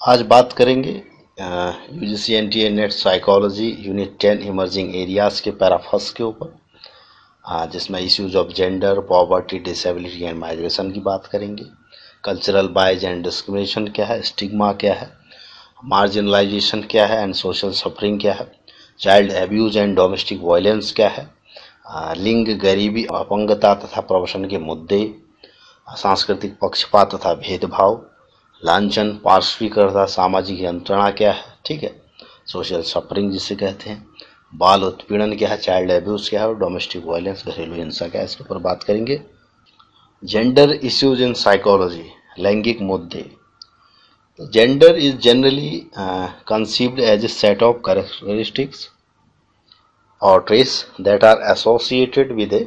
आज बात करेंगे UGC NTA net psychology unit 10 emerging areas के पैरा फर्स्ट के ऊपर, जिसमें issues of gender, poverty, disability and migration की बात करेंगे। कल्चरल बायज एंड डिस्क्रिमिनेशन क्या है, स्टिग्मा क्या है, मार्जिनलाइजेशन क्या है एंड सोशल सफरिंग क्या है, child abuse and domestic violence क्या है, लिंग, गरीबी, अपंगता तथा प्रवसन के मुद्दे, सांस्कृतिक पक्षपात तथा भेदभाव, लांछन, पार्श्वीकरण, सामाजिक यंत्रणा क्या है, ठीक है, सोशल सफरिंग जिसे कहते हैं, बाल उत्पीड़न क्या है, चाइल्ड एब्यूज क्या है और डोमेस्टिक वायलेंस, घरेलू हिंसा क्या है, इसके ऊपर बात करेंगे। जेंडर इश्यूज इन साइकोलॉजी, लैंगिक मुद्दे। Gender is generally conceived as a set of characteristics or traits that are associated with a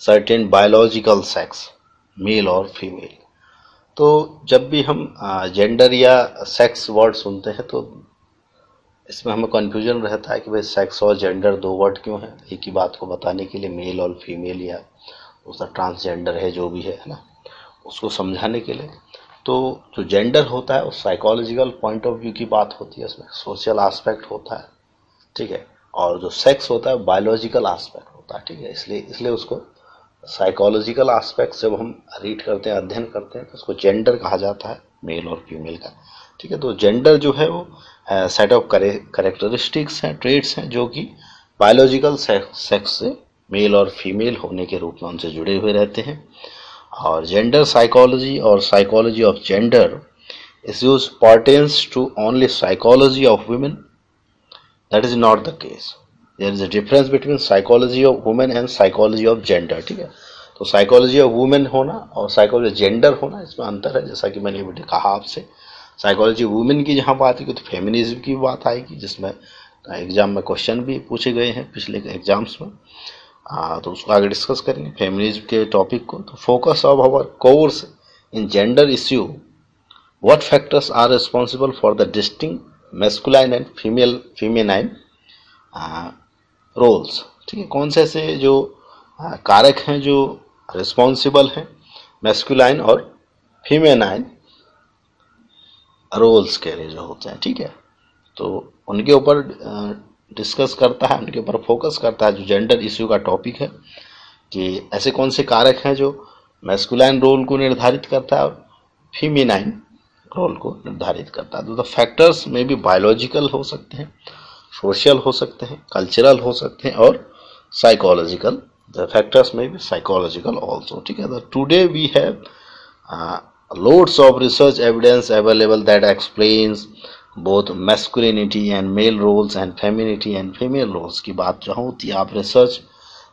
certain biological sex, male और फीमेल। तो जब भी हम जेंडर या सेक्स वर्ड सुनते हैं तो इसमें हमें कन्फ्यूजन रहता है कि भाई सेक्स और जेंडर दो वर्ड क्यों हैं। एक ही बात को बताने के लिए मेल और फीमेल या उसका ट्रांसजेंडर है जो भी है ना, उसको समझाने के लिए। तो जो जेंडर होता है वो साइकोलॉजिकल पॉइंट ऑफ व्यू की बात होती है, उसमें सोशल एस्पेक्ट होता है, ठीक है, और जो सेक्स होता है बायोलॉजिकल एस्पेक्ट होता है, ठीक है। इसलिए उसको साइकोलॉजिकल एस्पेक्ट जब हम रीड करते हैं, अध्ययन करते हैं, तो उसको जेंडर कहा जाता है, मेल और फीमेल का, ठीक है। तो जेंडर जो है वो सेट ऑफ कैरेक्टरिस्टिक्स हैं, ट्रेड्स हैं जो कि बायोलॉजिकल सेक्स से मेल और फीमेल होने के रूप में उनसे जुड़े हुए रहते हैं। और जेंडर साइकोलॉजी और psychology of gender issues pertains to only psychology of women. That is not the case. There is a difference between psychology of women and psychology of gender, ठीक है। तो साइकोलॉजी ऑफ वुमेन होना और psychology gender होना, इसमें अंतर है। जैसा कि मैंने अभी कहा आपसे, साइकोलॉजी वुमेन की जहाँ बात की तो फेमिनिज्म की बात आएगी, जिसमें एग्जाम में क्वेश्चन भी पूछे गए हैं पिछले एग्जाम्स में। तो उसको आगे डिस्कस करेंगे फेमिनिज्म के टॉपिक को। तो focus of our course in gender issue, what factors are responsible for the distinct masculine and feminine roles, ठीक है। कौन से ऐसे जो कारक हैं जो रिस्पॉन्सिबल हैं मैस्कुलाइन और फेमिनाइन रोल्स के लिए जो होते हैं, ठीक है। तो उनके ऊपर डिस्कस करता है, उनके ऊपर फोकस करता है जो जेंडर इश्यू का टॉपिक है, कि ऐसे कौन से कारक हैं जो मैस्कुलाइन रोल को निर्धारित करता है और फेमिनाइन रोल को निर्धारित करता है। तो द फैक्टर्स में भी बायोलॉजिकल हो सकते हैं, सोशल हो सकते हैं, कल्चरल हो सकते हैं और साइकोलॉजिकल। द फैक्टर्स में भी साइकोलॉजिकल ऑल्सो, ठीक है। Today we have loads of research evidence available that explains both masculinity and male roles and femininity and female roles की बात जो होती है, आप रिसर्च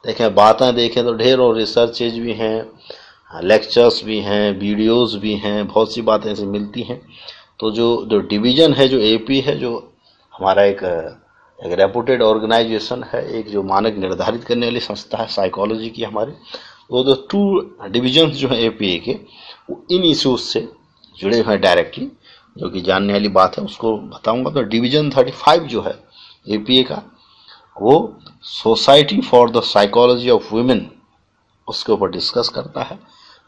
देखें, बातें देखें तो ढेर और रिसर्चेज भी हैं, लेक्चर्स भी हैं, वीडियोस भी हैं, बहुत सी बातें ऐसी मिलती हैं। तो जो डिवीज़न है, जो एपी है, जो हमारा एक रेपुटेड ऑर्गेनाइजेशन है, एक जो मानक निर्धारित करने वाली संस्था है साइकोलॉजी की हमारी, वो जो 2 डिवीजन्स जो है एपीए के, वो इन इश्यूज से जुड़े हुए हैं डायरेक्टली, जो कि जानने वाली बात है, उसको बताऊंगा। तो डिवीजन 35 जो है एपीए का, वो society for the psychology of women, उसके ऊपर डिस्कस करता है।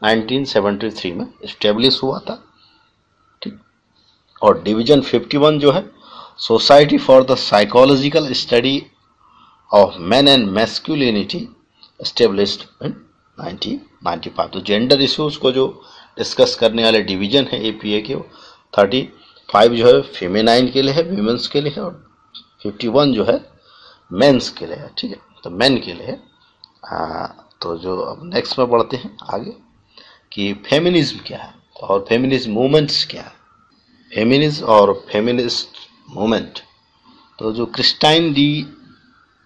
1973 में इस्टेब्लिश हुआ था, ठीक। और डिवीजन 51 जो है society for the psychological study of main and masculinity, established in 1995। तो जेंडर इश्यूज को जो डिस्कस करने वाले डिवीजन है एपीए के, 35 जो है फेमिनाइन के लिए है, वीमेंस के लिए है, और 51 जो है मेंस के लिए है, ठीक है। तो मेन के लिए है। तो जो अब नेक्स्ट में बढ़ते हैं आगे कि फेमिनिज्म क्या है और फेमिनिज्म मूवमेंट्स क्या है। फेमिनिज्म और फेमिनिस्ट मूवमेंट, तो जो क्रिस्टाइन डी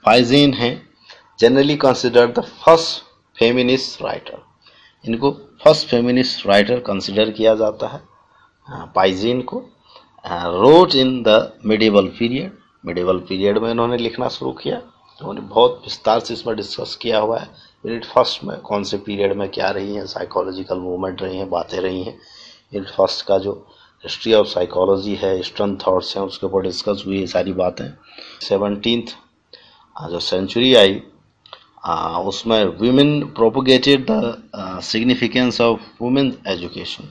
पाइजेन है, generally consider the first feminist writer, इनको फर्स्ट फेमिनिस्ट राइटर कंसिडर किया जाता है, पाइजेन को। Wrote in the medieval period में इन्होंने लिखना शुरू किया। उन्होंने बहुत विस्तार से इसमें डिस्कस किया हुआ है। यूनिट फर्स्ट में कौन से पीरियड में क्या रही हैं साइकोलॉजिकल मूवमेंट रही हैं, बातें रही हैं। यूनिट फर्स्ट का जो हिस्ट्री ऑफ साइकोलॉजी है, ईस्टर्न थॉट्स हैं, उसके ऊपर डिस्कस हुई ये सारी बातें। 17th जो सेंचुरी आई, उसमें women propagated the significance of women education,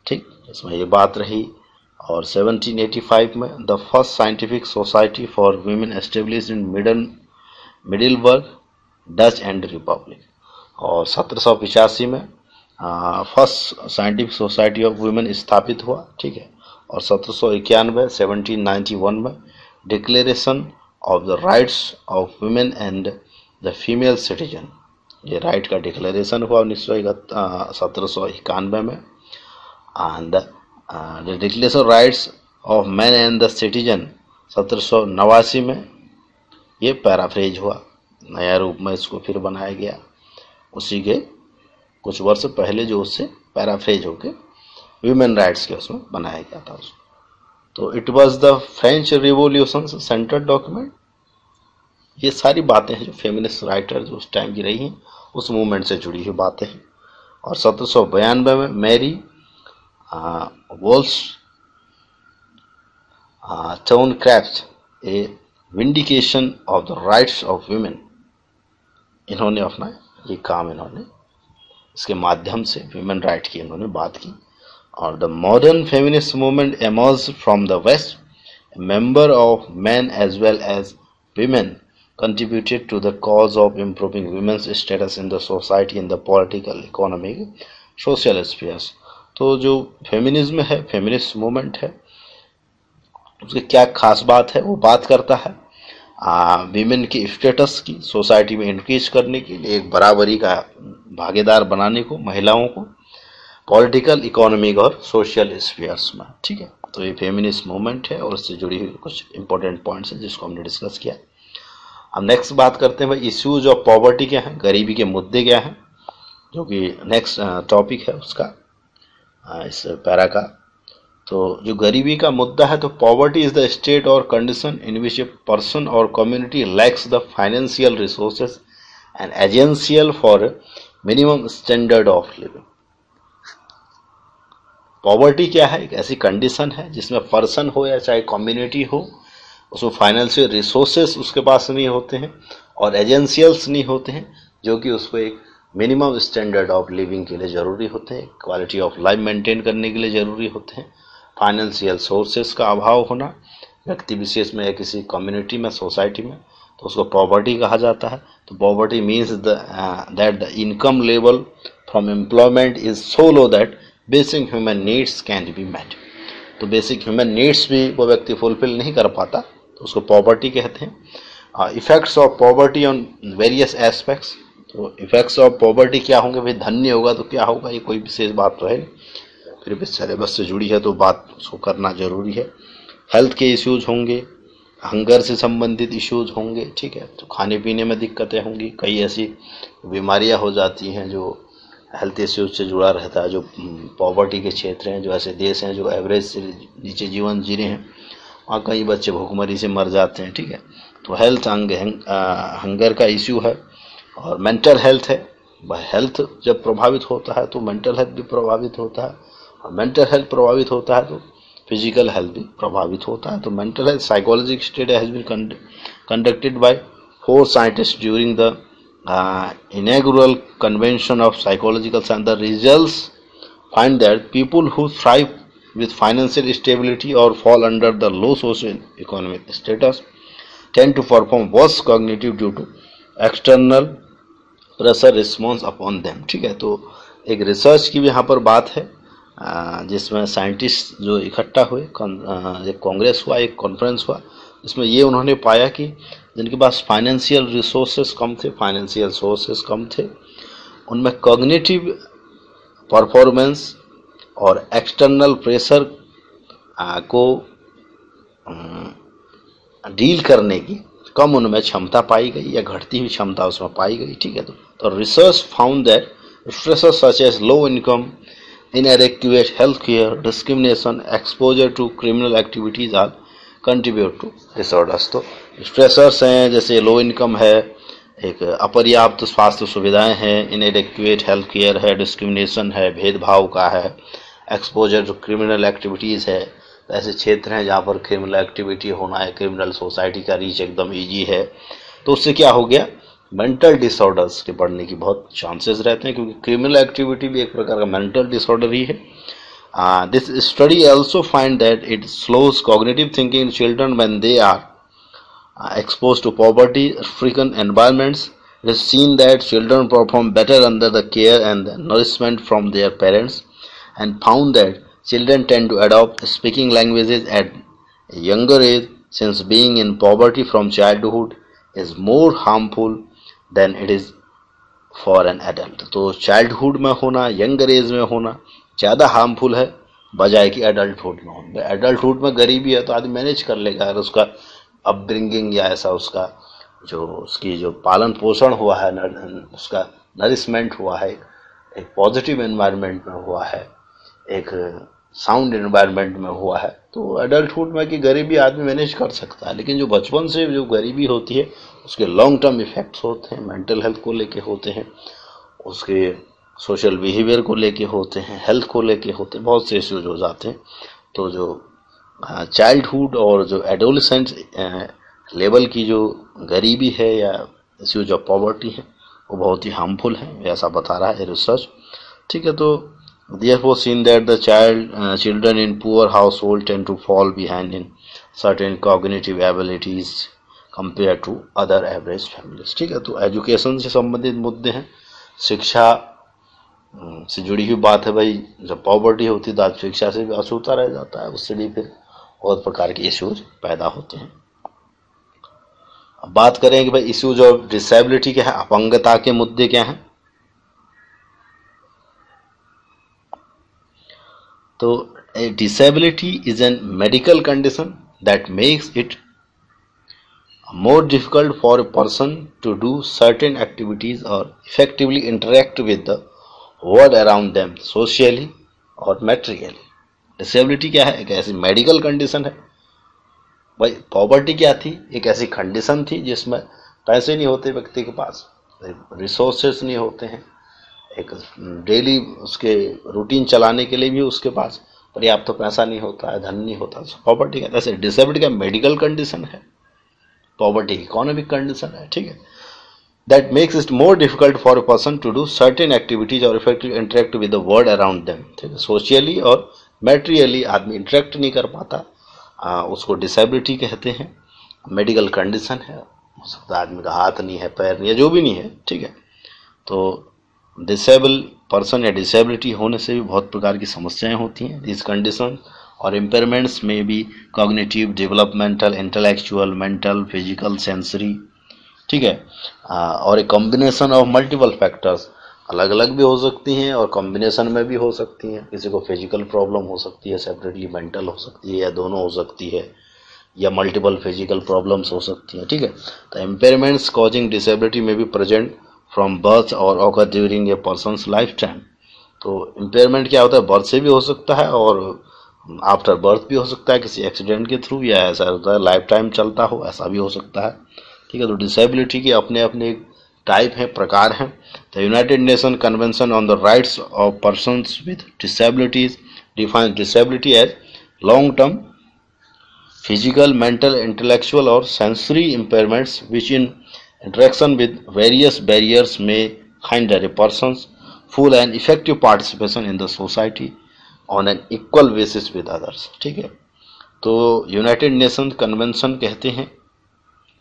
ठीक। इसमें ये बात रही और 1785 में the first scientific society for women established in Middelburg Dutch and republic. और 1785 में first scientific society of women स्थापित हुआ, ठीक है। और 1791 में declaration of the rights of women and the female citizen, ये राइट का डिक्लेरेशन हुआ 1791 में। And the declaration rights of man and the citizen 1789 में ये पैराफ्रेज हुआ, नया रूप में इसको फिर बनाया गया उसी के कुछ वर्ष पहले, जो उससे पैराफ्रेज होके ह्यूमन राइट्स के उसमें बनाया गया था उसको। तो it was the French revolution central document. ये सारी बातें हैं जो फेमिनिस्ट राइटर जो उस टाइम की रही हैं उस मूवमेंट से जुड़ी हुई बातें हैं। और 1792 में Mary wollstonecraft a vindication of the rights of women, इन्होंने अपना ये काम इन्होंने इसके माध्यम से वुमेन राइट की इन्होंने बात की। और the modern feminist movement emerged from the west, member of men as well as women contributed to the cause of improving women's status in the society, in the political, economic, social spheres। तो जो feminism है, feminist movement है, उसकी क्या खास बात है, वो बात करता है वीमेन की स्टेटस की सोसाइटी में इंक्रीज करने के लिए, एक बराबरी का भागीदार बनाने को महिलाओं को पॉलिटिकल, इकोनॉमिक और सोशल स्फीयर्स में, ठीक है। तो ये फेमिनिस्ट मूवमेंट है और उससे जुड़ी हुई कुछ इंपॉर्टेंट पॉइंट्स हैं जिसको हमने डिस्कस किया। अब नेक्स्ट बात करते हैं भाई, इश्यूज ऑफ पॉवर्टी क्या है, गरीबी के मुद्दे क्या हैं, जो कि नेक्स्ट टॉपिक है उसका इस पैरा का। तो जो गरीबी का मुद्दा है, तो पॉवर्टी इज द स्टेट और condition in which a person और community lacks the financial resources and essential for minimum standard of living. Poverty क्या है, एक ऐसी कंडीशन है जिसमें पर्सन हो या चाहे कम्युनिटी हो, उसमें फाइनेंशियल रिसोर्सेस उसके पास नहीं होते हैं और एजेंशियल्स नहीं होते हैं, जो कि उसको एक मिनिमम स्टैंडर्ड ऑफ लिविंग के लिए ज़रूरी होते हैं, क्वालिटी ऑफ लाइफ मेंटेन करने के लिए ज़रूरी होते हैं। फाइनेंशियल सोर्सेस का अभाव होना व्यक्ति विशेष में या किसी कम्युनिटी में, सोसाइटी में, तो उसको पॉवर्टी कहा जाता है। तो poverty means that the income level from employment is so low that basic human needs can be met. तो बेसिक ह्यूमन नीड्स भी वो व्यक्ति फुलफिल नहीं कर पाता, तो उसको पॉवर्टी कहते हैं। Effects of poverty on various aspects. तो इफेक्ट्स ऑफ पॉवर्टी क्या होंगे भाई, धन्य होगा तो क्या होगा, ये कोई विशेष बात तो है नहीं, फिर भी सिलेबस से जुड़ी है तो बात उसको करना जरूरी है। हेल्थ के इश्यूज होंगे, हंगर से संबंधित इश्यूज होंगे, ठीक है। तो खाने पीने में दिक्कतें होंगी, कई ऐसी बीमारियां हो जाती हैं जो हेल्थ इश्यूज से जुड़ा रहता है। जो पॉवर्टी के क्षेत्र हैं, जो ऐसे देश हैं जो एवरेज से नीचे जीवन जी रहे हैं, वहाँ कई बच्चे भूखमरी से मर जाते हैं, ठीक है। तो हेल्थ हंगर का इश्यू है। और मेंटल हेल्थ है, हेल्थ जब प्रभावित होता है तो मेंटल हेल्थ भी प्रभावित होता है, और मेंटल हेल्थ प्रभावित होता है तो फिजिकल हेल्थ भी प्रभावित होता है। तो mental health psychological study has been conducted by 4 scientist during the inaugural convention of psychological science. The results find that people who thrive with financial stability or fall under the low socio-economic status tend to perform worse cognitive due to external pressure response upon them, ठीक है। तो एक research की भी यहाँ पर बात है जिसमें साइंटिस्ट जो इकट्ठा हुए, एक कांग्रेस हुआ, एक कॉन्फ्रेंस हुआ, इसमें ये उन्होंने पाया कि जिनके पास फाइनेंशियल रिसोर्सेस कम थे, फाइनेंशियल सोर्सेस कम थे, उनमें कॉग्निटिव परफॉर्मेंस और एक्सटर्नल प्रेशर को डील करने की कम उनमें क्षमता पाई गई या घटती हुई क्षमता उसमें पाई गई, ठीक है। तो research found that stresses such as low income, inadequate health care, discrimination, exposure to criminal activities are contribute to disorders। तो स्ट्रेसर्स हैं जैसे लो इनकम है, एक अपर्याप्त स्वास्थ्य सुविधाएं हैं, inadequate हेल्थ केयर है, डिस्क्रिमिनेशन है, भेदभाव का है, एक्सपोजर टू क्रिमिनल एक्टिविटीज़ है। ऐसे क्षेत्र हैं जहाँ पर क्रिमिनल एक्टिविटी होना है, क्रिमिनल सोसाइटी का रीच एकदम ईजी है, तो उससे क्या हो गया, मेंटल डिसऑर्डर्स के बढ़ने की बहुत चांसेस रहते हैं, क्योंकि क्रिमिनल एक्टिविटी भी एक प्रकार का मेंटल डिसऑर्डर ही है। This study also find that it slows cognitive thinking in children when they are exposed to poverty-stricken environments. It is seen that children perform better under the care and the nourishment from their parents, and found that children tend to adopt speaking languages at a younger age, since being in poverty from childhood is more harmful than it is for an adult. तो childhood में होना, younger age में होना ज़्यादा harmful है बजाय कि adulthood में होना। एडल्टहुड में गरीबी है तो आदमी मैनेज कर लेगा, अगर उसका अपब्रिंगिंग या ऐसा उसका जो उसकी जो पालन पोषण हुआ है, उसका नरिशमेंट हुआ है, एक पॉजिटिव एनवायरनमेंट में हुआ है, एक साउंड एनवायरनमेंट में हुआ है, तो एडल्टहुड में कि गरीबी आदमी मैनेज कर सकता है। लेकिन जो बचपन से जो गरीबी होती है उसके लॉन्ग टर्म इफेक्ट्स होते हैं, मेंटल हेल्थ को लेके होते हैं, उसके सोशल बिहेवियर को लेके होते हैं, हेल्थ को लेके होते हैं, बहुत से इश्यूज हो जाते हैं। तो जो चाइल्डहुड और जो एडोलेसेंट लेवल की जो गरीबी है या इश्यूज ऑफ पॉवर्टी है वो बहुत ही हार्मफुल है, ऐसा बता रहा है रिसर्च। ठीक है, तो therefore seen that the children in poor household tend to fall behind in certain cognitive abilities compared to other average families। ठीक है, तो एजुकेशन से संबंधित मुद्दे हैं, शिक्षा से जुड़ी हुई बात है भाई। जब पॉवर्टी होती है तो आज शिक्षा से भी अछूता रह जाता है, उससे भी फिर बहुत प्रकार के इश्यूज पैदा होते हैं। अब बात करें कि भाई इश्यूज ऑफ डिसेबिलिटी क्या है, अपंगता के मुद्दे क्या हैं। तो a disability is a medical condition that makes it more difficult for a person to do certain activities or effectively interact with the world around them socially or materially। Disability क्या है, एक ऐसी मेडिकल कंडीशन है। भाई poverty क्या थी, एक ऐसी कंडीशन थी जिसमें पैसे नहीं होते व्यक्ति के पास, रिसोर्सेस नहीं होते हैं, एक डेली उसके रूटीन चलाने के लिए भी उसके पास पर्याप्त तो पैसा नहीं होता है, धन नहीं होता। पॉवर्टी का ऐसे डिसेबिलिटी का मेडिकल कंडीशन है, पॉवर्टी इकोनॉमिक कंडीशन है। ठीक है, that makes it more difficult for a person to do certain activities और effective interact with the world around them. ठीक है, सोशियली और मैटेरियली आदमी इंटरेक्ट नहीं कर पाता, उसको डिसेबिलिटी कहते हैं। मेडिकल कंडीशन है, हो सकता है आदमी का हाथ नहीं है, पैर नहीं है, जो भी नहीं है। ठीक है, तो डिसेबल पर्सन या डिसेबिलिटी होने से भी बहुत प्रकार की समस्याएं होती हैं। दिस कंडीशन और इम्पेयरमेंट्स में भी cognitive, developmental, intellectual, mental, physical, sensory. ठीक है, और एक कॉम्बिनेशन ऑफ मल्टीपल फैक्टर्स, अलग अलग भी हो सकती हैं और कॉम्बिनेशन में भी हो सकती हैं। किसी को फिजिकल प्रॉब्लम हो सकती है, सेपरेटली मेंटल हो सकती है, या दोनों हो सकती है, या मल्टीपल फिजिकल प्रॉब्लम्स हो सकती हैं। ठीक है, तो इम्पेयरमेंट्स कॉजिंग डिसेबिलिटी में भी प्रेजेंट फ्रॉम बर्थ और occur during a persons life time. तो इम्पेयरमेंट क्या होता है, बर्थ से भी हो सकता है और आफ्टर बर्थ भी हो सकता है, किसी एक्सीडेंट के थ्रू, या ऐसा होता है लाइफ टाइम चलता हो, ऐसा भी हो सकता है। ठीक है, तो डिसेबिलिटी के अपने अपने टाइप हैं, प्रकार हैं। The United Nation convention on the rights of persons with disabilities defines disability as long term physical, mental, intellectual और sensory impairments which in interaction with various barriers may hinder a person's full and effective participation in the society on an equal basis with others। ठीक है, तो United Nation convention कहते हैं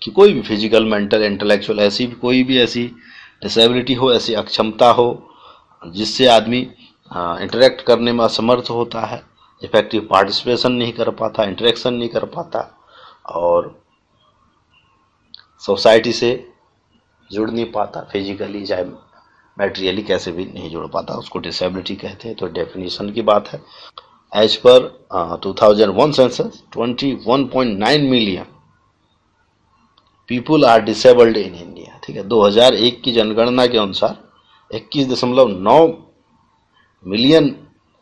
कि कोई भी physical, mental, intellectual ऐसी कोई भी ऐसी डिसेबिलिटी हो, ऐसी अक्षमता हो जिससे आदमी इंटरेक्ट करने में असमर्थ होता है, इफेक्टिव पार्टिसिपेशन नहीं कर पाता, इंटरेक्शन नहीं कर पाता और सोसाइटी से जुड़ नहीं पाता, फिजिकली चाहे मैटेरियली कैसे भी नहीं जुड़ पाता, उसको डिसेबिलिटी कहते हैं। तो डेफिनेशन की बात है, as per 2001 census 21.9 million people are disabled in India. ठीक है, 2001 की जनगणना के अनुसार 21.9 मिलियन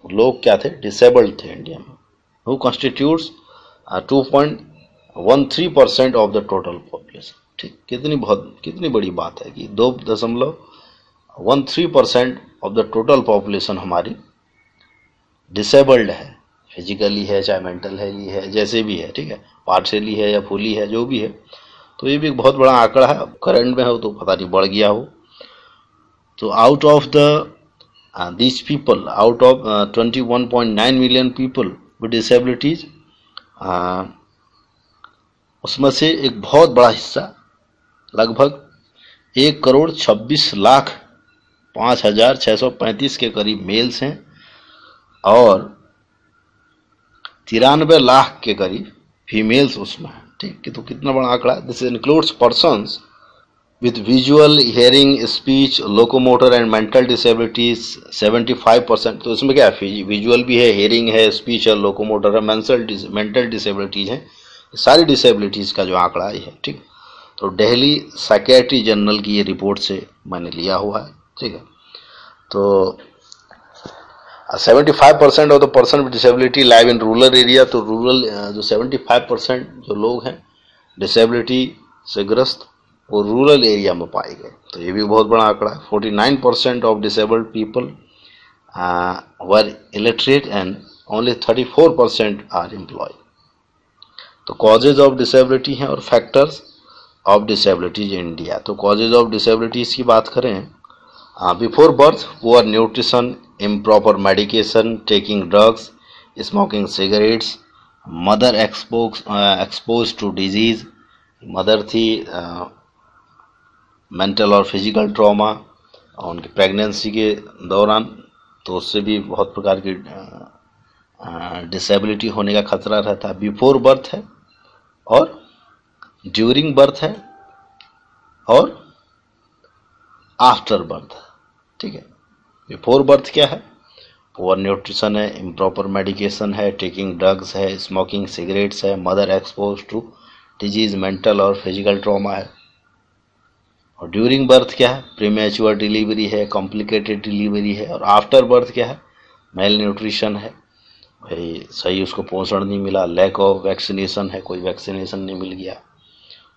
लोग क्या थे, डिसेबल्ड थे इंडिया में, who constitutes 2.13% of the total population. ठीक, कितनी बड़ी बात है कि 2.13% ऑफ द टोटल पॉपुलेशन हमारी डिसेबल्ड है, फिजिकली है, चाहे मेंटली है, जैसे भी है। ठीक है, पार्शियली है या फुली है, जो भी है। तो ये भी एक बहुत बड़ा आंकड़ा है, करंट में हो तो पता नहीं बढ़ गया हो। तो out of the these people out of 21.9 million people with disabilities, उसमें से एक बहुत बड़ा हिस्सा लगभग 1,26,05,635 के करीब मेल्स हैं और 93 लाख के करीब फीमेल्स उसमें हैं। ठीक है, तो कितना बड़ा आंकड़ा। This includes persons with visual, hearing, speech, locomotor and mental disabilities 75%। तो इसमें क्या है, विजुअल भी है, हेयरिंग है, स्पीच है, लोकोमोटर है, मेंटल डिसेबिलिटीज है, सारी डिसेबिलिटीज का जो आंकड़ा है। ठीक, तो दिल्ली साइकियाट्री जर्नल की ये रिपोर्ट से मैंने लिया हुआ है। ठीक है, तो 75% of the person with disability live in rural area. तो रूरल जो 75% जो लोग हैं डिसेबिलिटी से ग्रस्त वो रूरल एरिया में पाए गए, तो ये भी बहुत बड़ा आंकड़ा है। 49% of disabled people were illiterate and only 34% are employed. तो कॉजेज ऑफ डिसेबिलिटी हैं और factors of disabilities in India. तो कॉजेज ऑफ डिसेबिलिटीज की बात करें, before birth poor nutrition, improper medication, taking drugs, smoking cigarettes, mother expose to disease, mother थी, mental और physical trauma, उनकी प्रेगनेंसी के दौरान तो उससे भी बहुत प्रकार की डिसेबिलिटी होने का खतरा रहता है। बिफोर बर्थ है और ड्यूरिंग बर्थ है और आफ्टर बर्थ है। ठीक है, बिफोर बर्थ क्या है, पुअर न्यूट्रिशन है, इम्प्रॉपर मेडिकेशन है, टेकिंग ड्रग्स है, स्मोकिंग सिगरेट्स है, mother expose to disease, mental और फिजिकल ट्रॉमा है। और ड्यूरिंग बर्थ क्या है, प्रीमेच्योर डिलीवरी है, कॉम्प्लिकेटेड डिलीवरी है। और आफ्टर बर्थ क्या है, मेल न्यूट्रिशन है, भाई सही उसको पोषण नहीं मिला, लैक ऑफ वैक्सीनेशन है, कोई वैक्सीनेशन नहीं मिल गया,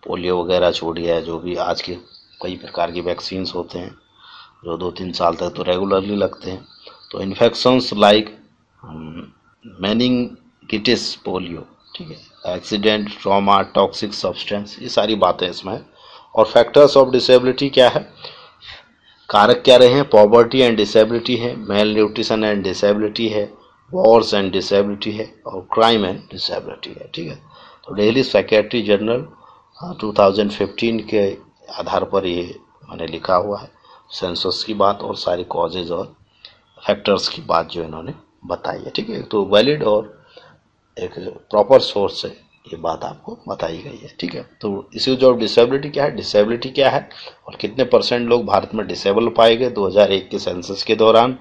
पोलियो वगैरह छूट गया, जो भी आज के कई प्रकार की वैक्सीन्स होते हैं जो 2-3 साल तक तो रेगुलरली लगते हैं। तो इन्फेक्शंस लाइक मेनिंगिटिस, पोलियो, ठीक है, एक्सीडेंट, ट्रॉमा, टॉक्सिक सब्सटेंस, ये सारी बातें इसमें है। और फैक्टर्स ऑफ डिसेबिलिटी क्या है, कारक क्या रहे हैं, पॉवर्टी एंड डिसेबिलिटी है, मेल न्यूट्रिशन एंड डिसेबिलिटी है, वॉर्स एंड डिसेबिलिटी है और क्राइम एंड डिसेबिलिटी है। ठीक है, तो दिल्ली साइकियाट्री जर्नल 2015 के आधार पर ये मैंने लिखा हुआ है, सेंसस की बात और सारी कॉजेज और फैक्टर्स की बात जो इन्होंने बताई है। ठीक है, तो वैलिड और एक प्रॉपर सोर्स से ये बात आपको बताई गई है। ठीक है, तो इश्यूज ऑफ डिसेबिलिटी क्या है, डिसेबिलिटी क्या है और कितने % लोग भारत में डिसेबल पाए गए 2001 के सेंसस के दौरान,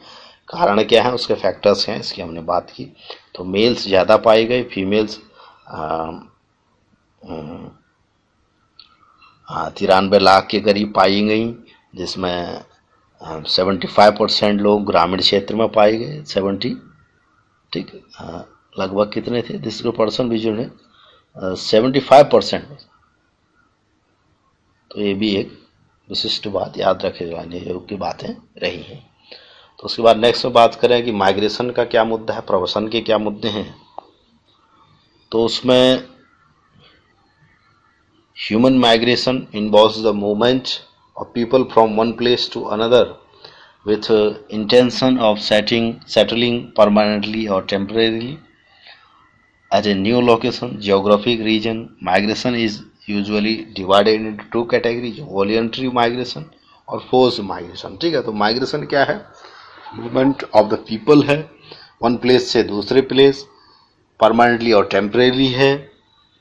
कारण क्या है, उसके फैक्टर्स हैं, इसकी हमने बात की। तो मेल्स ज़्यादा पाए गए, फीमेल्स 93 लाख के करीब पाई गई, जिसमें 75% लोग ग्रामीण क्षेत्र में पाए गए, 70, ठीक, लगभग कितने थे, दिस पर्सन भी जो है 75%। तो ये भी एक विशिष्ट बात याद रखे जाने योग्य बातें रही हैं। तो उसके बाद नेक्स्ट में बात करें कि माइग्रेशन का क्या मुद्दा है, प्रवासन के क्या मुद्दे हैं। तो उसमें human migration involves the movement of people from one place to another with intention of settling permanently or temporarily at a new location, geographic region. Migration is usually divided into 2 categories, voluntary migration और forced migration। ठीक है, तो migration क्या है, movement of the people है one place से दूसरे place, permanently और टेम्परेरी है,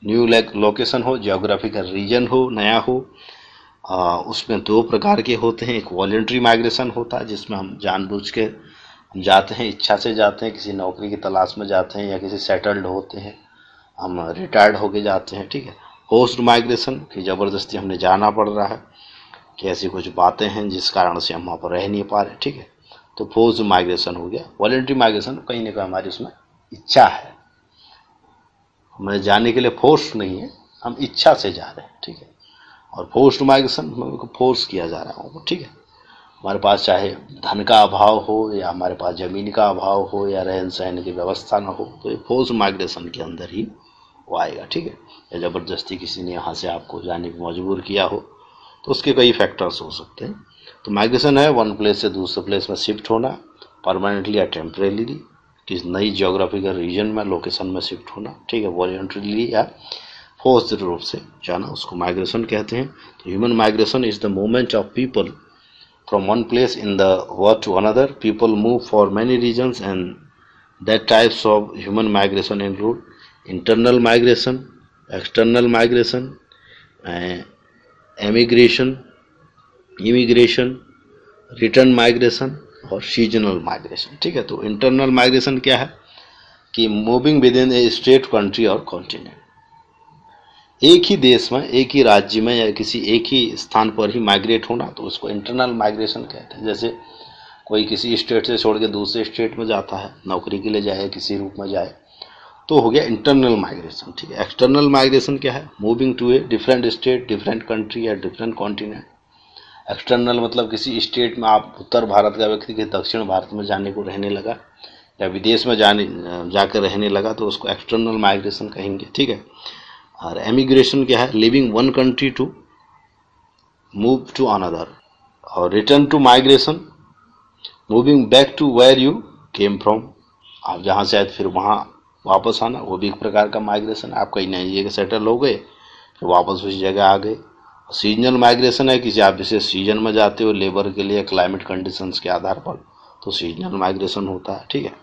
न्यू लोकेशन हो, जियोग्राफिकल रीजन हो, नया हो। उसमें 2 प्रकार के होते हैं, एक वॉलंटरी माइग्रेशन होता है जिसमें हम जानबूझ के जाते हैं, इच्छा से जाते हैं, किसी नौकरी की तलाश में जाते हैं या किसी सेटल्ड होते हैं, हम रिटायर्ड होके जाते हैं। ठीक है, फोर्स्ड माइग्रेशन कि ज़बरदस्ती हमने जाना पड़ रहा है, कि ऐसी कुछ बातें हैं जिस कारण से हम वहाँ पर रह नहीं पा रहे। ठीक है, तो फोर्स्ड माइग्रेशन हो गया। वॉलंटरी माइग्रेशन कहीं ना कहीं हमारी उसमें इच्छा है, हमें जाने के लिए फोर्स नहीं है, हम इच्छा से जा रहे हैं। ठीक है, और फोर्स्ड माइग्रेशन को फोर्स किया जा रहा है। ठीक है, हमारे पास चाहे धन का अभाव हो या हमारे पास ज़मीन का अभाव हो या रहन सहन की व्यवस्था ना हो, तो ये फोर्स्ड माइग्रेशन के अंदर ही वो आएगा। ठीक है, या ज़बरदस्ती किसी ने यहाँ से आपको जाने को मजबूर किया हो, तो उसके कई फैक्टर्स हो सकते हैं। तो माइग्रेशन है वन प्लेस से दूसरे प्लेस में शिफ्ट होना, परमानेंटली या टेम्परेली, किस नई जियोग्राफिकल रीजन में, लोकेशन में शिफ्ट होना, ठीक है, वॉलंटरीली या फोर्स्ड रूप से जाना, उसको माइग्रेशन कहते हैं। तो human migration is the movement of people from one place in the world to another. People move for many reasons, and that types of human migration include internal migration, external migration, immigration, return migration और seasonal migration, ठीक है। तो internal migration क्या है कि moving within a state, country और continent, एक ही देश में, एक ही राज्य में या किसी एक ही स्थान पर ही माइग्रेट होना, तो उसको इंटरनल माइग्रेशन कहते हैं। जैसे कोई किसी स्टेट से छोड़ के दूसरे स्टेट में जाता है, नौकरी के लिए जाए, किसी रूप में जाए, तो हो गया इंटरनल माइग्रेशन, ठीक है। एक्सटर्नल माइग्रेशन क्या है? Moving to a different state, different country या डिफरेंट कॉन्टिनेंट। एक्सटर्नल मतलब किसी स्टेट में आप उत्तर भारत का व्यक्ति के दक्षिण भारत में जाने को रहने लगा या विदेश में जाकर रहने लगा, तो उसको एक्सटर्नल माइग्रेशन कहेंगे, ठीक है। और एमिग्रेशन क्या है? Leaving one country to move to another. और return to migration, moving back to where you came from, आप जहाँ से आए फिर वहाँ वापस आना, वो भी एक प्रकार का माइग्रेशन। आप कहीं नई जगह सेटल हो गए फिर वापस उसी जगह आ गए। सीजनल माइग्रेशन है, किसी आप जैसे सीजन में जाते हो लेबर के लिए, क्लाइमेट कंडीशंस के आधार पर, तो सीजनल माइग्रेशन होता है, ठीक है।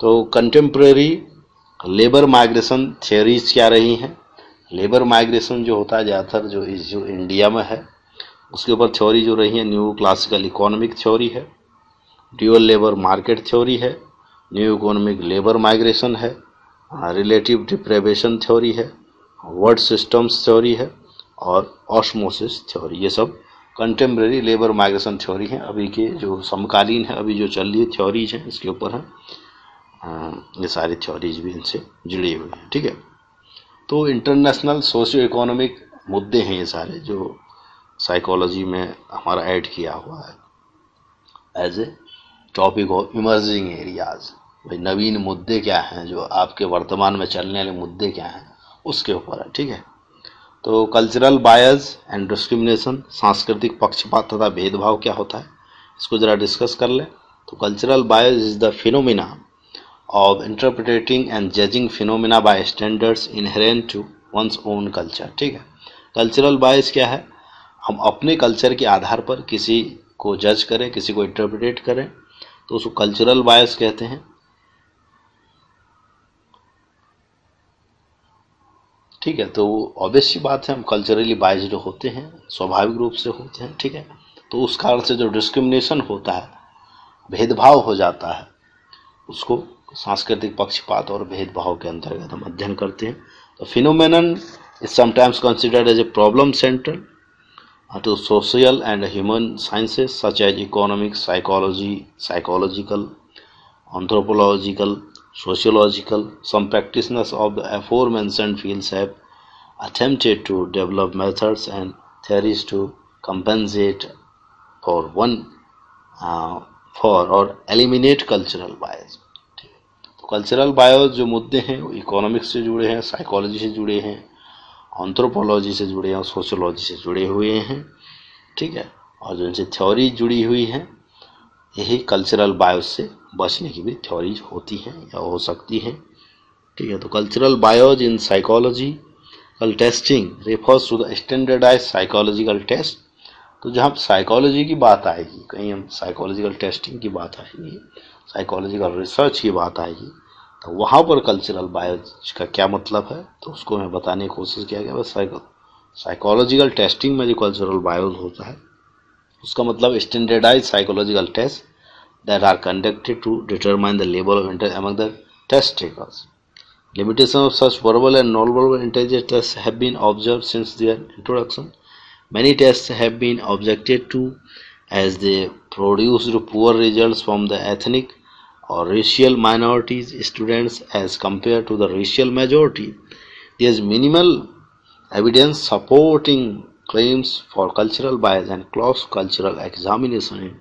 तो कंटेम्प्रेरी लेबर माइग्रेशन थियरीज क्या रही हैं? लेबर माइग्रेशन जो होता है ज़्यादातर जो इंडिया में है, उसके ऊपर थ्योरी जो रही है न्यू क्लासिकल इकोनॉमिक थ्योरी है, ड्यूअल लेबर मार्केट थ्योरी है, न्यू इकोनॉमिक लेबर माइग्रेशन है, रिलेटिव डिप्रेवेशन थ्योरी है, वर्ड सिस्टम्स थ्योरी है और ऑस्मोसिस थ्योरी। ये सब कंटेम्प्रेरी लेबर माइग्रेशन थ्योरी है, अभी के जो समकालीन है, अभी जो चल रही थ्योरीज हैं इसके ऊपर है। ये सारी थ्योरीज भी इनसे जुड़ी हुई हैं, ठीक है। तो इंटरनेशनल सोशियो इकोनॉमिक मुद्दे हैं ये सारे, जो साइकोलॉजी में हमारा ऐड किया हुआ है as a topic of emerging areas. भाई नवीन मुद्दे क्या हैं, जो आपके वर्तमान में चलने वाले मुद्दे क्या हैं, उसके ऊपर है, ठीक है। तो कल्चरल बायस एंड डिस्क्रिमिनेशन, सांस्कृतिक पक्षपात तथा भेदभाव क्या होता है, इसको ज़रा डिस्कस कर लें। तो cultural bias is the phenomena of interpreting and judging phenomena by standards inherent to one's own culture, ठीक है। कल्चरल बायस क्या है? हम अपने कल्चर के आधार पर किसी को जज करें, किसी को इंटरप्रेट करें, तो उसको कल्चरल बायस कहते हैं, ठीक है। तो ऑब्वियस सी बात है, हम कल्चरली बायस्ड होते हैं, स्वाभाविक रूप से होते हैं, ठीक है। तो उस कारण से जो डिस्क्रिमिनेशन होता है, भेदभाव हो जाता है, उसको सांस्कृतिक पक्षपात और भेदभाव के अंतर्गत हम अध्ययन करते हैं। तो phenomenon is sometimes considered as a problem central to social and human sciences such as economics, psychology, psychological, anthropological, sociological. Some practitioners of the aforementioned fields have attempted to develop methods and theories to compensate for और eliminate cultural bias। तो cultural बायस जो मुद्दे हैं वो economics से जुड़े हैं, psychology से जुड़े हैं, एंथ्रोपोलॉजी से जुड़े हैं, सोशियोलॉजी से जुड़े हुए हैं, ठीक है। और जो इनसे थ्योरी जुड़ी हुई हैं, यही कल्चरल बायस से बचने की भी थ्योरीज होती हैं या हो सकती हैं, ठीक है। तो cultural bias in psychological testing refers to the standardise psychological test. तो जहाँ साइकोलॉजी की बात आएगी, कहीं हम साइकोलॉजिकल टेस्टिंग की बात आएगी, साइकोलॉजिकल रिसर्च की बात आएगी, तो वहाँ पर कल्चरल बायस का क्या मतलब है, तो उसको मैं बताने की कोशिश किया गया। बस साइकोलॉजिकल टेस्टिंग में जो कल्चरल बायस होता है, उसका मतलब standardise psychological test that are conducted to determine the level of intelligence among the test takers. Limitation of such verbal and non-verbal intelligence tests have been observed since their introduction. Many tests have been objected to as they produced poor results from the ethnic or racial minorities students as compared to the racial majority. There is minimal evidence supporting claims for cultural bias, and close cultural examination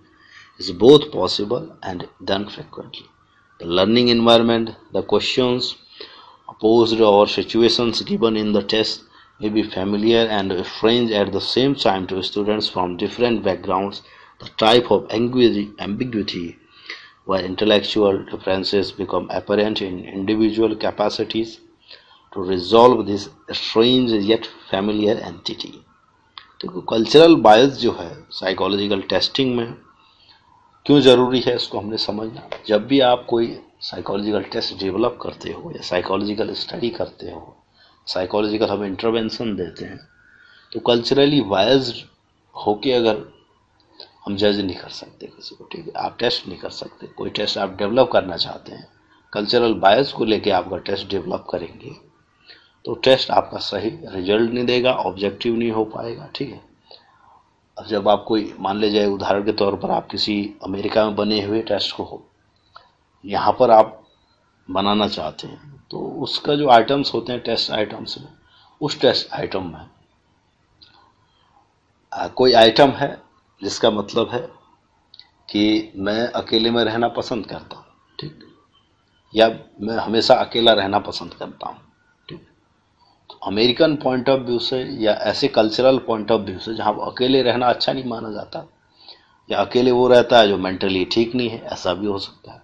is both possible and done frequently. The learning environment, the questions posed or situations given in the test may be familiar and strange at the same time to students from different backgrounds. The type of ambiguity where intellectual differences become apparent in individual capacities to resolve this strange yet familiar entity। तो cultural बायस जो है psychological testing में क्यों ज़रूरी है, इसको हमने समझना। जब भी आप कोई साइकोलॉजिकल टेस्ट डेवलप करते हो या साइकोलॉजिकल स्टडी करते हो, साइकोलॉजिकल हम इंटरवेंशन देते हैं, तो कल्चरली बायस्ड होके अगर हम जज नहीं कर सकते किसी को, ठीक है, आप टेस्ट नहीं कर सकते। कोई टेस्ट आप डेवलप करना चाहते हैं, कल्चरल बायस को लेके आपका टेस्ट डेवलप करेंगे तो टेस्ट आपका सही रिजल्ट नहीं देगा, ऑब्जेक्टिव नहीं हो पाएगा, ठीक है। अब जब आप कोई मान ले जाए, उदाहरण के तौर पर आप किसी अमेरिका में बने हुए टेस्ट को यहाँ पर आप बनाना चाहते हैं, तो उसका जो आइटम्स होते हैं टेस्ट आइटम्स में, उस टेस्ट आइटम में कोई आइटम है जिसका मतलब है कि मैं अकेले में रहना पसंद करता हूँ, ठीक, या मैं हमेशा अकेला रहना पसंद करता हूँ, ठीक। तो अमेरिकन पॉइंट ऑफ व्यू से या ऐसे कल्चरल पॉइंट ऑफ व्यू से जहाँ अकेले रहना अच्छा नहीं माना जाता, या अकेले वो रहता है जो मेंटली ठीक नहीं है, ऐसा भी हो सकता है।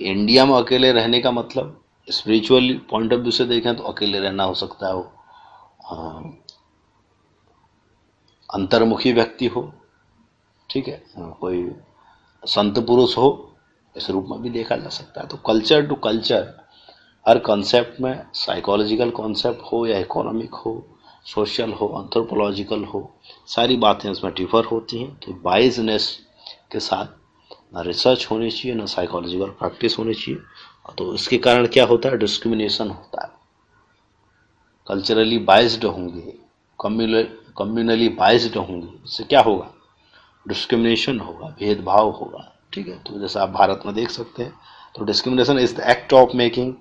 इंडिया में अकेले रहने का मतलब स्पिरिचुअल पॉइंट ऑफ व्यू से देखें तो अकेले रहना हो सकता है वो अंतर्मुखी व्यक्ति हो, ठीक है, कोई संत पुरुष हो, इस रूप में भी देखा जा सकता है। तो कल्चर टू कल्चर हर कॉन्सेप्ट में, साइकोलॉजिकल कॉन्सेप्ट हो या इकोनॉमिक हो, सोशल हो, एंथ्रोपोलॉजिकल हो, सारी बातें इसमें डिफर होती हैं। तो बायसनेस के साथ ना रिसर्च होनी चाहिए, ना साइकोलॉजिकल प्रैक्टिस होनी चाहिए। तो इसके कारण क्या होता है, डिस्क्रिमिनेशन होता है। कल्चरली बाइज्ड होंगे, कम्युनली बाइज्ड होंगे, इससे क्या होगा, डिस्क्रिमिनेशन होगा, भेदभाव होगा, ठीक है। तो जैसा आप भारत में देख सकते हैं, तो discrimination is the act of making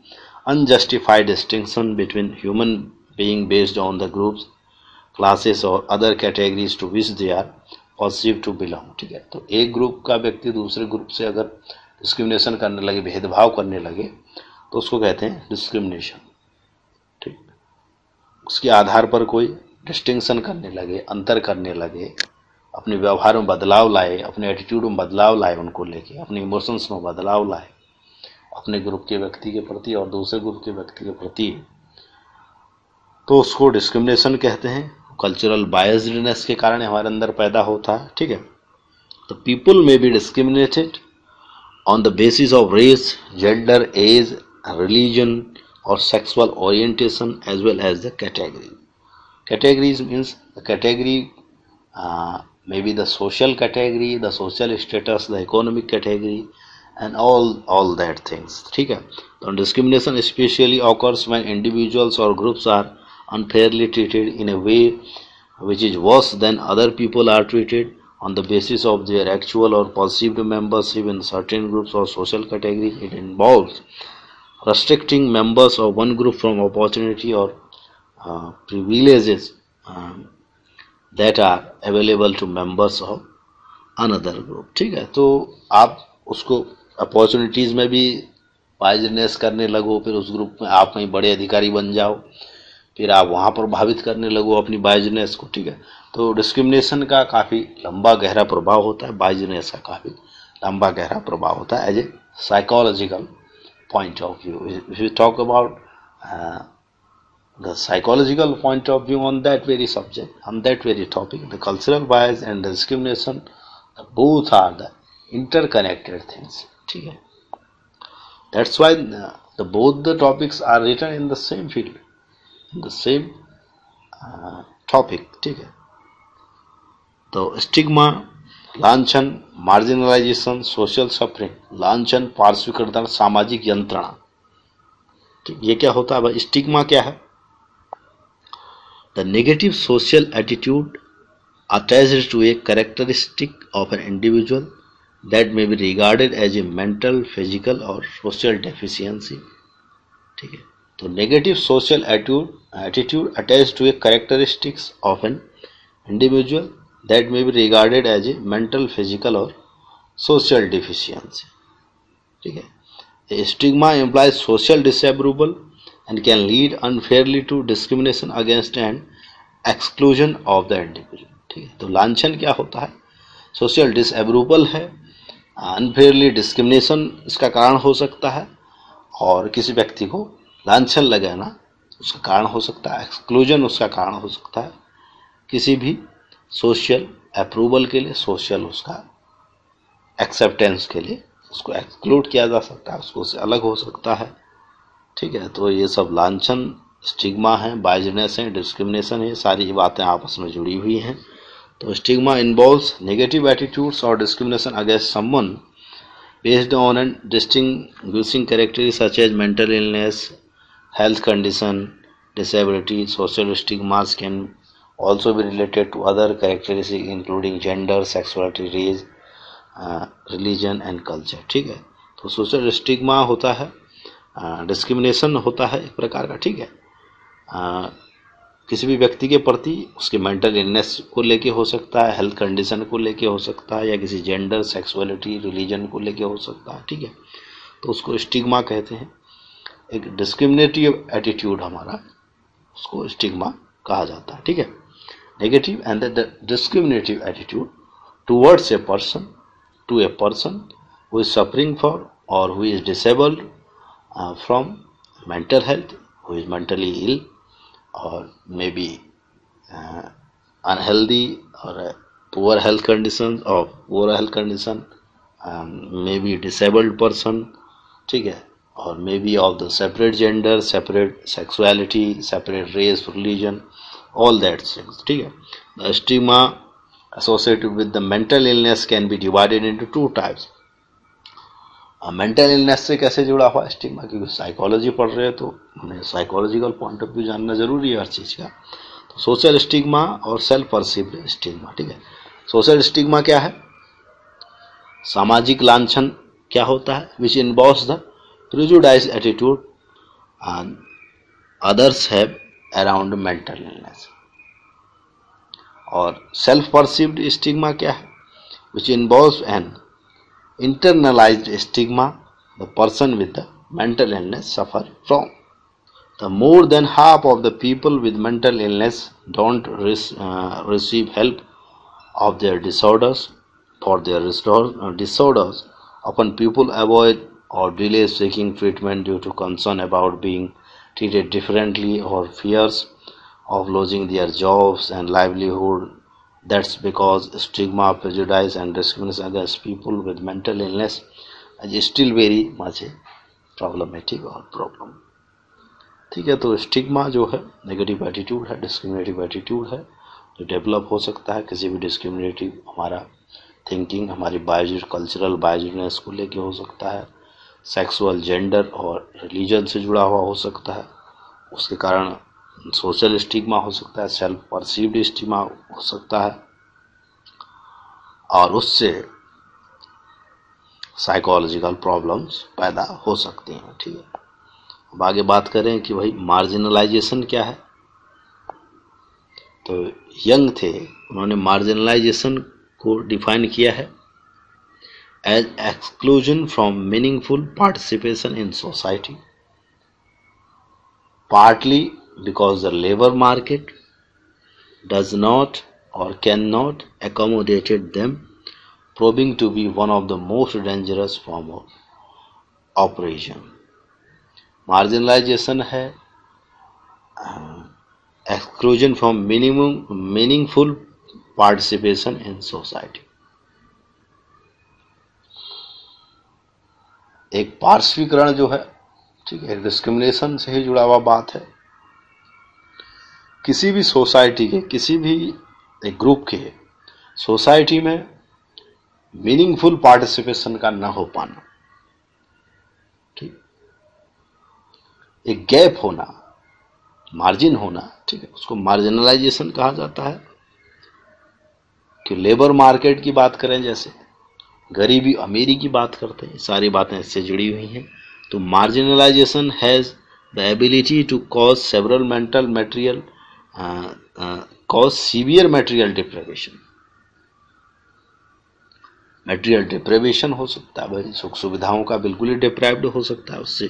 unjustified distinction between human being based on the groups, classes और other categories to which they are positive to belong, ठीक है। तो एक ग्रुप का व्यक्ति दूसरे ग्रुप से अगर डिस्क्रिमिनेशन करने लगे, भेदभाव करने लगे, तो उसको कहते हैं डिस्क्रिमिनेशन, ठीक। उसके आधार पर कोई डिस्टिंक्शन करने लगे, अंतर करने लगे, अपने व्यवहार में बदलाव लाए, अपने एटीट्यूड में बदलाव लाए, उनको लेके अपने इमोशंस में बदलाव लाए, अपने ग्रुप के व्यक्ति के प्रति और दूसरे ग्रुप के व्यक्ति के प्रति, तो उसको डिस्क्रिमिनेशन कहते हैं। कल्चरल बायस्डनेस के कारण हमारे अंदर पैदा होता है, ठीक है। तो people may be discriminated on the basis of race, gender, age, religion और sexual orientation as well as the category. Categories means the category maybe the social category, the social status, the economic category, and all that things, ठीक है। तो discrimination especially occurs when individuals or groups are unfairly treated in a way which is worse than other people are treated on the basis of their actual or perceived membership in certain groups or social categories. It involves restricting members of one group from opportunity or privileges that are available to members of another group, ठीक है। तो आप उसको opportunities में भी बाइजनेस करने लगो, फिर उस ग्रुप में आप कहीं बड़े अधिकारी बन जाओ, फिर आप वहाँ प्रभावित करने लगो अपनी बाइजनेस को, ठीक है। तो डिस्क्रिमिनेशन का काफ़ी लंबा गहरा प्रभाव होता है, बाइजनेस का काफ़ी लंबा गहरा प्रभाव होता है as a psychological point of view. If you talk about the psychological point of view on that very subject, on that very topic, the cultural bias and the discrimination, both are the interconnected things, ठीक है। That's why both the topics are written in the same field, in the same topic, ठीक है। तो stigma, लांछन, marginalisation, social suffering, लांछन, पार्श्वीकरण, सामाजिक यंत्रणा, ठीक। ये क्या होता है भाई, स्टिग्मा क्या है, the negative social attitude attached to a characteristic of an individual that may be regarded as a mental, physical or social deficiency, ठीक है। तो negative social attitude attached to a characteristics of an individual that may be regarded as a mental, physical or social deficiency, ठीक है। A stigma implies social disapproval and can lead unfairly to discrimination against and exclusion of the individual, ठीक है। तो लांछन क्या होता है, social disapproval है, unfairly discrimination इसका कारण हो सकता है, और किसी व्यक्ति को लांछन लगाना उसका कारण हो सकता है, एक्सक्लूजन उसका कारण हो सकता है, किसी भी सोशल अप्रूवल के लिए, सोशल उसका एक्सेप्टेंस के लिए उसको एक्सक्लूड किया जा सकता है, उसको उससे अलग हो सकता है। ठीक है, तो ये सब लांछन, स्टिग्मा है, बायजनेस है, डिस्क्रिमिनेशन है, सारी बातें आपस में जुड़ी हुई हैं। तो स्टिग्मा इन्वॉल्व्स नेगेटिव एटीट्यूड्स और discrimination against someone based on an distinguishing characteristics such as mental illness, health condition, disability. Social stigmas can also be related to other characteristics including gender, sexuality, race, religion and culture. ठीक है, तो social stigma होता है, discrimination होता है एक प्रकार का। ठीक है, किसी भी व्यक्ति के प्रति उसके मेंटल इलनेस को लेके हो सकता है, हेल्थ कंडीशन को लेके हो सकता है, या किसी जेंडर, सेक्सुअलिटी, रिलीजन को लेके हो सकता है। ठीक है, तो उसको स्टिग्मा कहते हैं। एक डिस्क्रिमिनेटिव एटीट्यूड हमारा, उसको स्टिग्मा कहा जाता है। ठीक है, negative and the discriminative attitude towards a person who is suffering for और who is disabled from mental health, who is mentally ill और मे बी अनहेल्दी और poor health condition, may be disabled person. ठीक है, or maybe of the separate gender, separate sexuality, separate race, religion, all that things. ठीक है, the stigma associated with the mental illness can be divided into two types. Mental illness से कैसे जुड़ा हुआ stigma, क्योंकि psychology पढ़ रहे हैं तो हमें साइकोलॉजिकल पॉइंट ऑफ व्यू जानना जरूरी है हर चीज का। तो सोशल स्टिग्मा और सेल्फ परसीव्ड स्टिग्मा। ठीक है, सोशल स्टिग्मा क्या है, सामाजिक लांछन क्या होता है, which involves the prejudiced attitude others have around mental illness। और self perceived stigma क्या है, which involves an internalized stigma the person with the mental illness suffer from। The more than half of the people with mental illness don't receive help of their disorders. For their disorders, often people avoid or delay seeking treatment due to concern about being treated differently or fears of losing their jobs and livelihood. That's because stigma, prejudice and discrimination against people with mental illness is still very much a problematic or problem। ठीक है, तो stigma जो है negative attitude है, discriminative attitude है, जो develop हो सकता है किसी भी डिस्क्रिमिनेटिव हमारा थिंकिंग, हमारी कल्चरल बायोजिनेस को लेके हो सकता है, सेक्सुअल, जेंडर और रिलीजन से जुड़ा हुआ हो सकता है, उसके कारण सोशल स्टिग्मा हो सकता है, सेल्फ परसीव्ड स्टिग्मा हो सकता है, और उससे साइकोलॉजिकल प्रॉब्लम्स पैदा हो सकती हैं। ठीक है, अब आगे बात करें कि भाई मार्जिनलाइजेशन क्या है। तो यंग थे, उन्होंने मार्जिनलाइजेशन को डिफाइन किया है as exclusion from meaningful participation in society, partly because the labor market does not or cannot accommodate them, proving to be one of the most dangerous form of oppression। Marginalization है exclusion from meaningful participation in society। एक पार्श्वीकरण जो है, ठीक है, discrimination से ही जुड़ा हुआ बात है। किसी भी सोसाइटी के, किसी भी एक ग्रुप के सोसाइटी में मीनिंगफुल पार्टिसिपेशन का न हो पाना, ठीक, एक गैप होना, मार्जिन होना, ठीक है, उसको मार्जिनलाइजेशन कहा जाता है। कि लेबर मार्केट की बात करें, जैसे गरीबी अमीरी की बात करते हैं, सारी बातें इससे जुड़ी हुई हैं। तो marginalisation has the ability to cause several mental material cause severe material deprivation. Material deprivation हो सकता है, भाई सुख सुविधाओं का बिल्कुल ही डिप्राइव्ड हो सकता है, उससे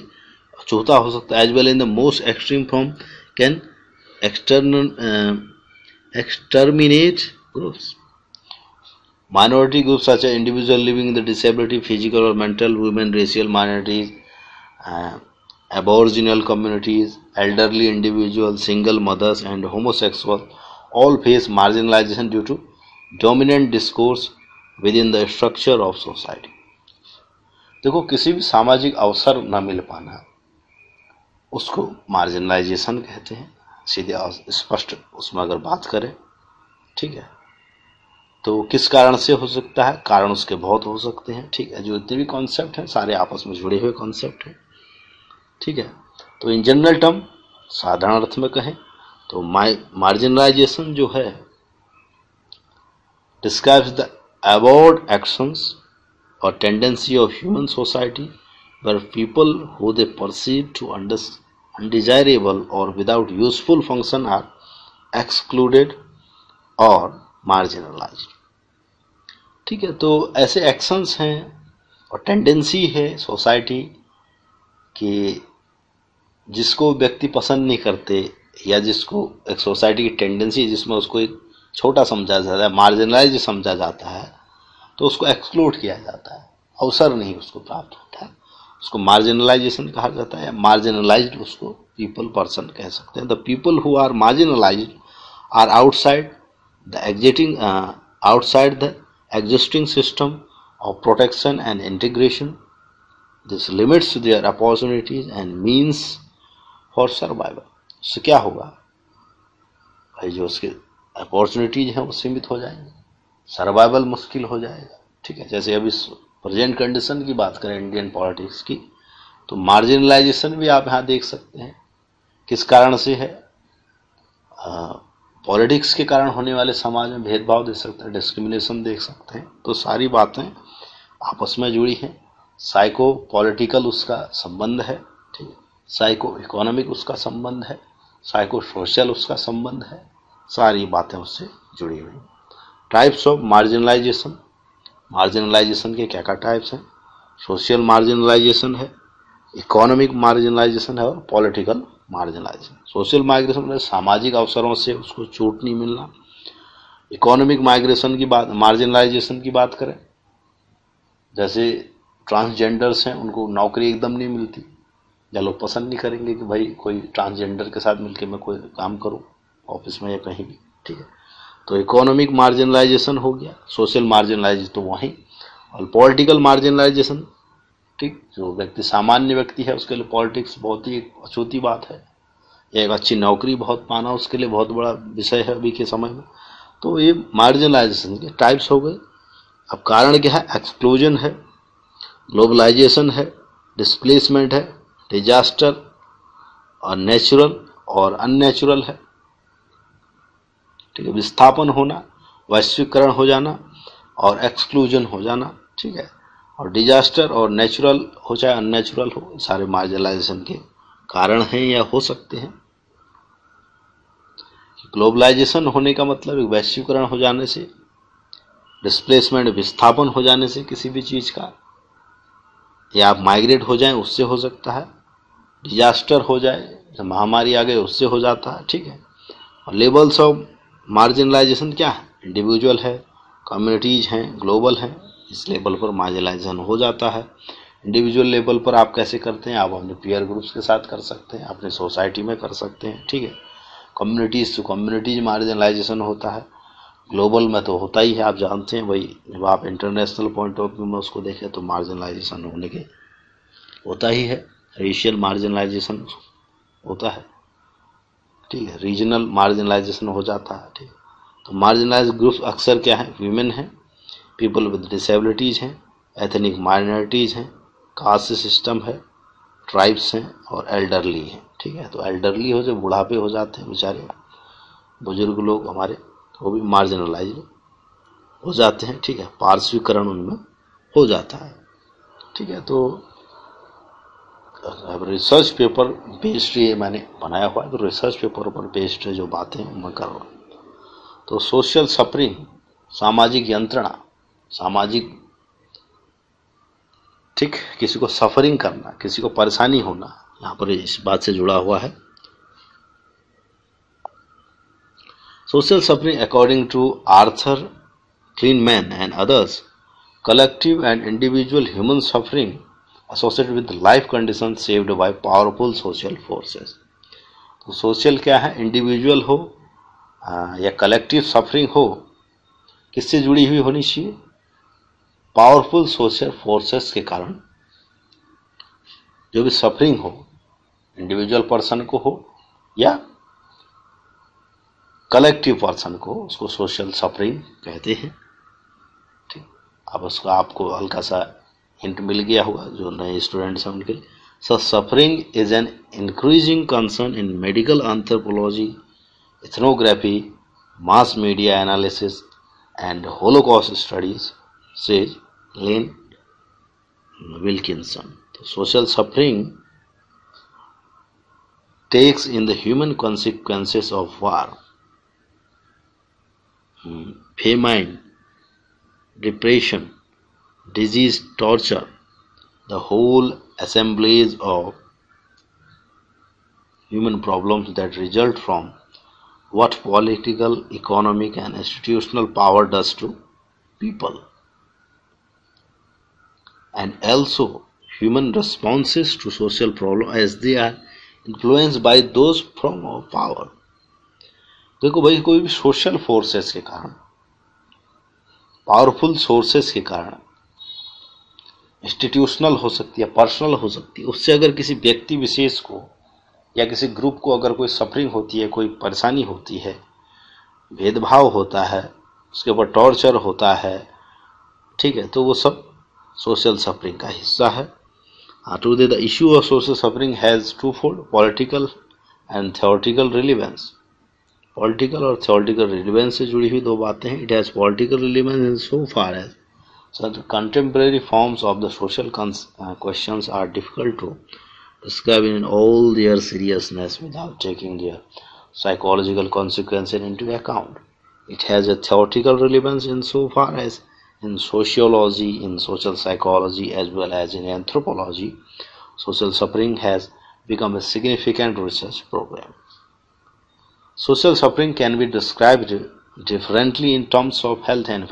अछूता हो सकता है। As well in the most extreme form can exterminate groups. Minority groups such as individuals living with disability, physical or mental, women, racial minorities, aboriginal communities, elderly individuals, single mothers and homosexuals all face marginalization due to dominant discourse within the structure of society. देखो, किसी भी सामाजिक अवसर न मिल पाना उसको marginalisation कहते हैं, सीधे स्पष्ट उसमें अगर बात करें, ठीक है। तो किस कारण से हो सकता है? कारण उसके बहुत हो सकते हैं, ठीक है। जो इतने भी कॉन्सेप्ट हैं सारे आपस में जुड़े हुए कॉन्सेप्ट हैं, ठीक है। तो इन जनरल टर्म, साधारण अर्थ में कहें तो मार्जिनलाइजेशन जो है describes the award actions or tendency of human society where people who they perceive to undesirable or without useful function are excluded or marginalized, ठीक है। तो ऐसे एक्शंस हैं और टेंडेंसी है सोसाइटी कि जिसको व्यक्ति पसंद नहीं करते या जिसको एक सोसाइटी की टेंडेंसी जिसमें उसको एक छोटा समझा जाता है, मार्जिनलाइज समझा जाता है, तो उसको एक्सक्लूड किया जाता है, अवसर नहीं उसको प्राप्त होता है, उसको मार्जिनलाइजेशन कहा जाता है। मार्जिनलाइज्ड उसको पीपल पर्सन कह सकते हैं। The people who are marginalised are outside the existing system of protection and integration. This limits their opportunities and means for survival. उससे क्या होगा भाई, जो उसके अपॉर्चुनिटीज हैं वो सीमित हो जाएंगे, सर्वाइवल मुश्किल हो जाएगा, ठीक है। जैसे अभी प्रेजेंट कंडीशन की बात करें इंडियन पॉलिटिक्स की, तो मार्जिनलाइजेशन भी आप यहाँ देख सकते हैं किस कारण से है। पॉलिटिक्स के कारण होने वाले समाज में भेदभाव देख सकते हैं, डिस्क्रिमिनेशन देख सकते हैं। तो सारी बातें आपस में जुड़ी हैं। साइको पॉलिटिकल उसका संबंध है, ठीक है। साइको इकोनॉमिक उसका संबंध है, साइको सोशल उसका संबंध है, सारी बातें उससे जुड़ी हुई। टाइप्स ऑफ मार्जिनलाइजेशन, मार्जिनलाइजेशन के क्या क्या टाइप्स हैं? सोशल मार्जिनलाइजेशन है, इकोनॉमिक मार्जिनलाइजेशन है और पॉलिटिकल मार्जिनलाइजेशन। सोशल माइग्रेशन में सामाजिक अवसरों से उसको छूट नहीं मिलना। इकोनॉमिक माइग्रेशन की बात, मार्जिनलाइजेशन की बात करें, जैसे ट्रांसजेंडर्स हैं, उनको नौकरी एकदम नहीं मिलती या लोग पसंद नहीं करेंगे कि भाई कोई ट्रांसजेंडर के साथ मिलकर मैं कोई काम करूं ऑफिस में या कहीं भी, ठीक है। तो इकोनॉमिक मार्जिनलाइजेशन हो गया, सोशल मार्जिनलाइजेशन तो वहीं, और पॉलिटिकल मार्जिनलाइजेशन, ठीक, जो व्यक्ति सामान्य व्यक्ति है उसके लिए पॉलिटिक्स बहुत ही एक अछूती बात है। एक अच्छी नौकरी बहुत पाना उसके लिए बहुत बड़ा विषय है अभी के समय में। तो ये मार्जिनलाइजेशन के टाइप्स हो गए। अब कारण क्या है? एक्सक्लूजन है, ग्लोबलाइजेशन है, डिस्प्लेसमेंट है, डिजास्टर और नेचुरल और अननेचुरल है, ठीक है। विस्थापन होना, वैश्वीकरण हो जाना और एक्सक्लूजन हो जाना, ठीक है। और डिजास्टर और नेचुरल हो चाहे अननेचुरल हो, सारे मार्जिनलाइजेशन के कारण हैं या हो सकते हैं। ग्लोबलाइजेशन होने का मतलब वैश्वीकरण हो जाने से, डिस्प्लेसमेंट विस्थापन हो जाने से किसी भी चीज का, या आप माइग्रेट हो जाएं उससे हो सकता है, डिजास्टर हो जाए, जब महामारी आ गई उससे हो जाता है, ठीक है। और लेवल्स ऑफ मार्जिनलाइजेशन क्या है? इंडिविजुअल है, कम्युनिटीज हैं, ग्लोबल हैं। इस लेवल पर मार्जिनलाइजेशन हो जाता है। इंडिविजुअल लेवल पर आप कैसे करते हैं? आप अपने पीयर ग्रुप्स के साथ कर सकते हैं, अपने सोसाइटी में कर सकते हैं, ठीक है। कम्युनिटीज टू कम्युनिटीज मार्जिनलाइजेशन होता है। ग्लोबल में तो होता ही है, आप जानते हैं भाई, जब आप इंटरनेशनल पॉइंट ऑफ व्यू में उसको देखें तो मार्जिनलाइजेशन होने के होता ही है। रेशियल मार्जिनलाइजेशन होता है, ठीक है। रीजनल मार्जिनलाइजेशन हो जाता है, ठीक है। तो मार्जिनलाइज ग्रुप्स अक्सर क्या है? वीमेन है, पीपल विद डिसेबिलिटीज हैं, एथनिक माइनॉरिटीज हैं, कास्ट सिस्टम है, ट्राइब्स हैं और एल्डरली हैं, ठीक है। तो एल्डरली हो, जो बुढ़ापे हो जाते हैं बेचारे बुजुर्ग लोग हमारे, वो भी मार्जिनलाइज हो जाते हैं, ठीक है। पार्श्वीकरण उनमें हो जाता है, ठीक है। तो रिसर्च पेपर बेस्ड ये मैंने बनाया हुआ है, तो रिसर्च पेपर पर बेस्ड जो बातें मैं कर रहा हूँ। तो सोशल सफरिंग, सामाजिक यंत्रणा, सामाजिक, ठीक, किसी को सफरिंग करना, किसी को परेशानी होना, यहाँ पर इस बात से जुड़ा हुआ है। Social suffering according to Arthur clean men and others, collective and individual human suffering associated with life conditions shaped by powerful social forces. तो सोशल क्या है, इंडिविजुअल हो या कलेक्टिव सफरिंग हो, किससे जुड़ी हुई होनी चाहिए, पावरफुल सोशल फोर्सेस के कारण जो भी सफरिंग हो, इंडिविजुअल पर्सन को हो या कलेक्टिव पर्सन को, उसको सोशल सफरिंग कहते हैं। ठीक, अब उसका आपको हल्का सा हिंट मिल गया होगा जो नए स्टूडेंट्स हैं उनके लिए। So suffering is an increasing concern in medical anthropology, ethnography, mass media analysis and Holocaust studies, says Lynn Wilkinson. Social suffering takes in the human consequences of war, famine, depression, disease, torture, the whole assemblage of human problems that result from what political, economic and institutional power does to people, and also human responses to social problems as they are influenced by those from power. देखो भाई, कोई भी social forces के कारण, powerful sources के कारण, institutional हो सकती है, पर्सनल हो सकती है, उससे अगर किसी व्यक्ति विशेष को या किसी ग्रुप को अगर कोई सफरिंग होती है, कोई परेशानी होती है, भेदभाव होता है, उसके ऊपर टॉर्चर होता है, ठीक है, तो वो सब सोशल सफरिंग का हिस्सा है। Today the issue of social suffering has two fold, political and theoretical relevance. Political और थ्योरेटिकल रिलेवेंस से जुड़ी हुई दो बातें हैं। It has political relevance in so far as such contemporary forms of the social questions are difficult to describe in all their seriousness without taking their psychological consequences into account. It has a theoretical relevance insofar as in sociology, in social psychology, as well as in anthropology, social suffering has become a significant research program. Social suffering can be described differently in terms of health and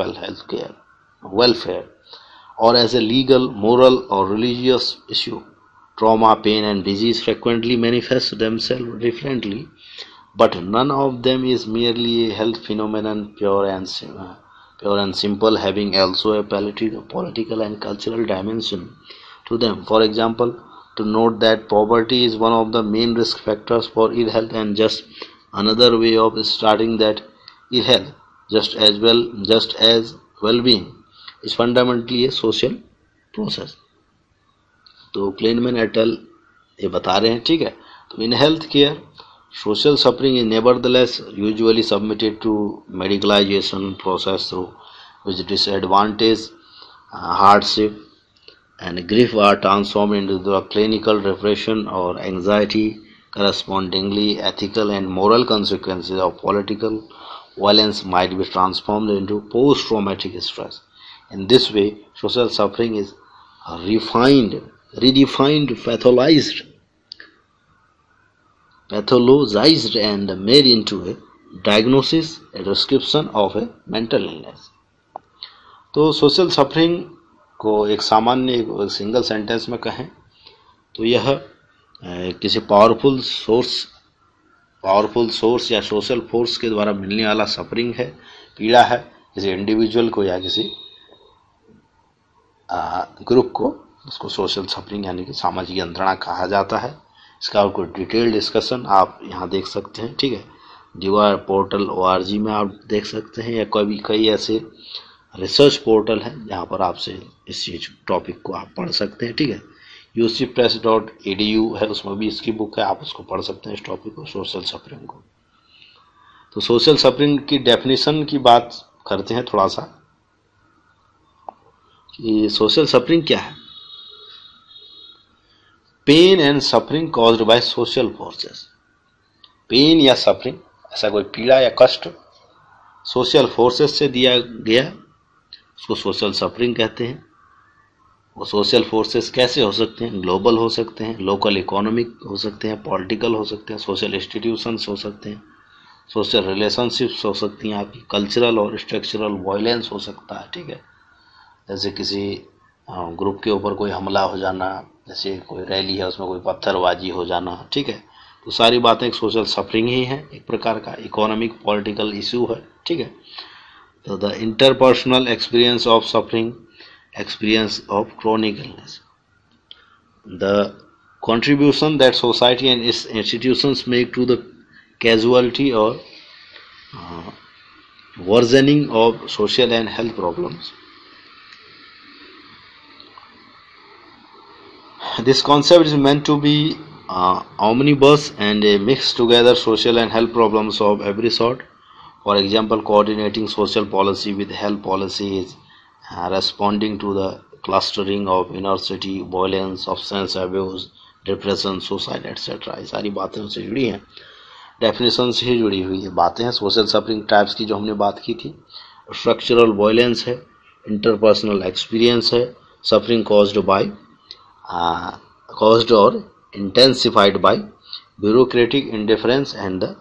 welfare, or as a legal, moral, or religious issue. Trauma, pain, and disease frequently manifest themselves differently, but none of them is merely a health phenomenon, pure and simple, having also a political and cultural dimension to them. For example, to note that poverty is one of the main risk factors for ill health, and just another way of starting that ill health, just as well-being, is fundamentally a social process. तो क्लेनमैन एटल ये बता रहे हैं, ठीक है। तो in health care, social suffering is nevertheless usually submitted to medicalization process through which disadvantage, hardship and grief are transformed into the clinical depression or anxiety. Correspondingly, ethical and moral consequences of political violence might be transformed into post-traumatic stress. In this way, social suffering is redefined, pathologized and made into a diagnosis, a description of a mental illness. तो social suffering को एक सामान्य एक single sentence में कहें तो यह किसी पावरफुल सोर्स या सोशल फोर्स के द्वारा मिलने वाला सफरिंग है, पीड़ा है, किसी इंडिविजुअल को या किसी ग्रुप को, उसको सोशल सफरिंग यानी कि सामाजिक यंत्रणा कहा जाता है। इसका आपको डिटेल डिस्कशन आप यहाँ देख सकते हैं, ठीक है। दीवार पोर्टल ORG में आप देख सकते हैं, या कई ऐसे रिसर्च पोर्टल है जहाँ पर आपसे इस चीज टॉपिक को आप पढ़ सकते हैं, ठीक है। ucpress.edu है, उसमें भी इसकी बुक है, आप उसको पढ़ सकते हैं, इस टॉपिक को, सोशल सफरिंग को। तो सोशल सफरिंग की डेफिनेशन की बात करते हैं थोड़ा सा कि सोशल सफरिंग क्या है। Pain and suffering caused by social forces. Pain या सफरिंग, ऐसा कोई पीड़ा या कष्ट सोशल फोर्सेस से दिया गया, उसको सोशल सफरिंग कहते हैं। वो सोशल फोर्सेस कैसे हो सकते हैं? ग्लोबल हो सकते हैं, लोकल इकोनॉमिक हो सकते हैं, पॉलिटिकल हो सकते हैं, सोशल इंस्टीट्यूशंस हो सकते हैं, सोशल रिलेशनशिप्स हो सकती हैं आपकी, कल्चरल और स्ट्रक्चरल वायलेंस हो सकता है, ठीक है, जैसे किसी ग्रुप के ऊपर कोई हमला हो जाना, जैसे कोई रैली है उसमें कोई पत्थरबाजी हो जाना, ठीक है, तो सारी बातें एक सोशल सफरिंग ही है, एक प्रकार का इकोनॉमिक पॉलिटिकल इशू है, ठीक है। तो the interpersonal experience of suffering, experience of chronic illness, the contribution that society and its institutions make to the casualty or worsening of social and health problems. This concept is meant to be omnibus and mix together social and health problems of every sort. For example, coordinating social policy with health policy is responding to the clustering of inner city violence, substance abuse, depression, suicide etcetera, ये सारी बातें उनसे जुड़ी हैं, definition से ही जुड़ी हुई ये बातें हैं। सोशल सफरिंग टाइप्स की जो हमने बात की थी, स्ट्रक्चरल वायलेंस है, इंटरपर्सनल एक्सपीरियंस है, suffering caused or intensified by bureaucratic indifference and the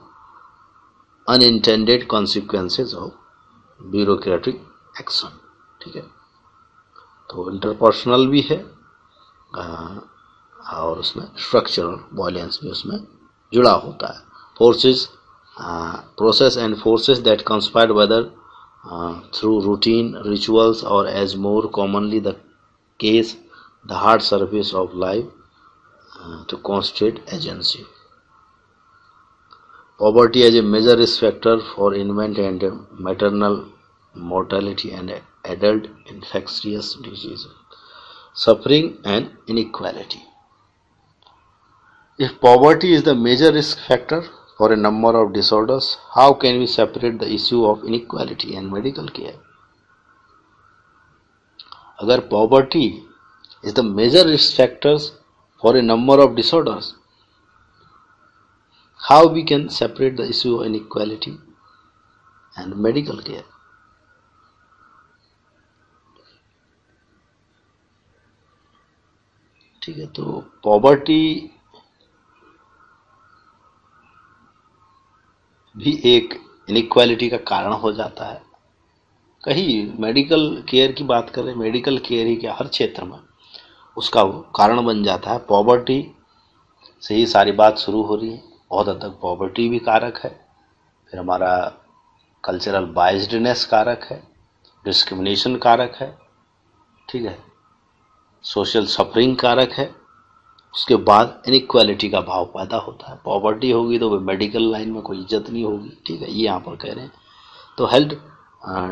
unintended consequences of bureaucratic action, ठीक है। तो इंटरपर्सनल भी है और उसमें स्ट्रक्चरल वायलेंस भी उसमें जुड़ा होता है। Forces, process and forces that conspire whether through routine rituals और as more commonly the case the hard surface of life to constitute agency. Poverty as a major risk factor for infant and maternal mortality and adult infectious disease. Suffering and inequality. If poverty is the major risk factor for a number of disorders, how can we separate the issue of inequality and medical care? अगर poverty is the major risk factors for a number of disorders, how we can separate the issue of inequality and medical care? ठीक है, तो poverty भी एक inequality का कारण हो जाता है। कहीं मेडिकल केयर की बात करें, मेडिकल केयर ही क्या, हर क्षेत्र में उसका कारण बन जाता है। पॉवर्टी से ही सारी बात शुरू हो रही है, बहुत हद तक पॉवर्टी भी कारक है, फिर हमारा कल्चरल बाइज्डनेस कारक है, डिस्क्रिमिनेशन कारक है, ठीक है, सोशल सफरिंग कारक है, उसके बाद इनइक्वालिटी का भाव पैदा होता है। पॉवर्टी होगी तो मेडिकल लाइन में कोई इज्जत नहीं होगी, ठीक है, ये यहाँ पर कह रहे हैं। तो health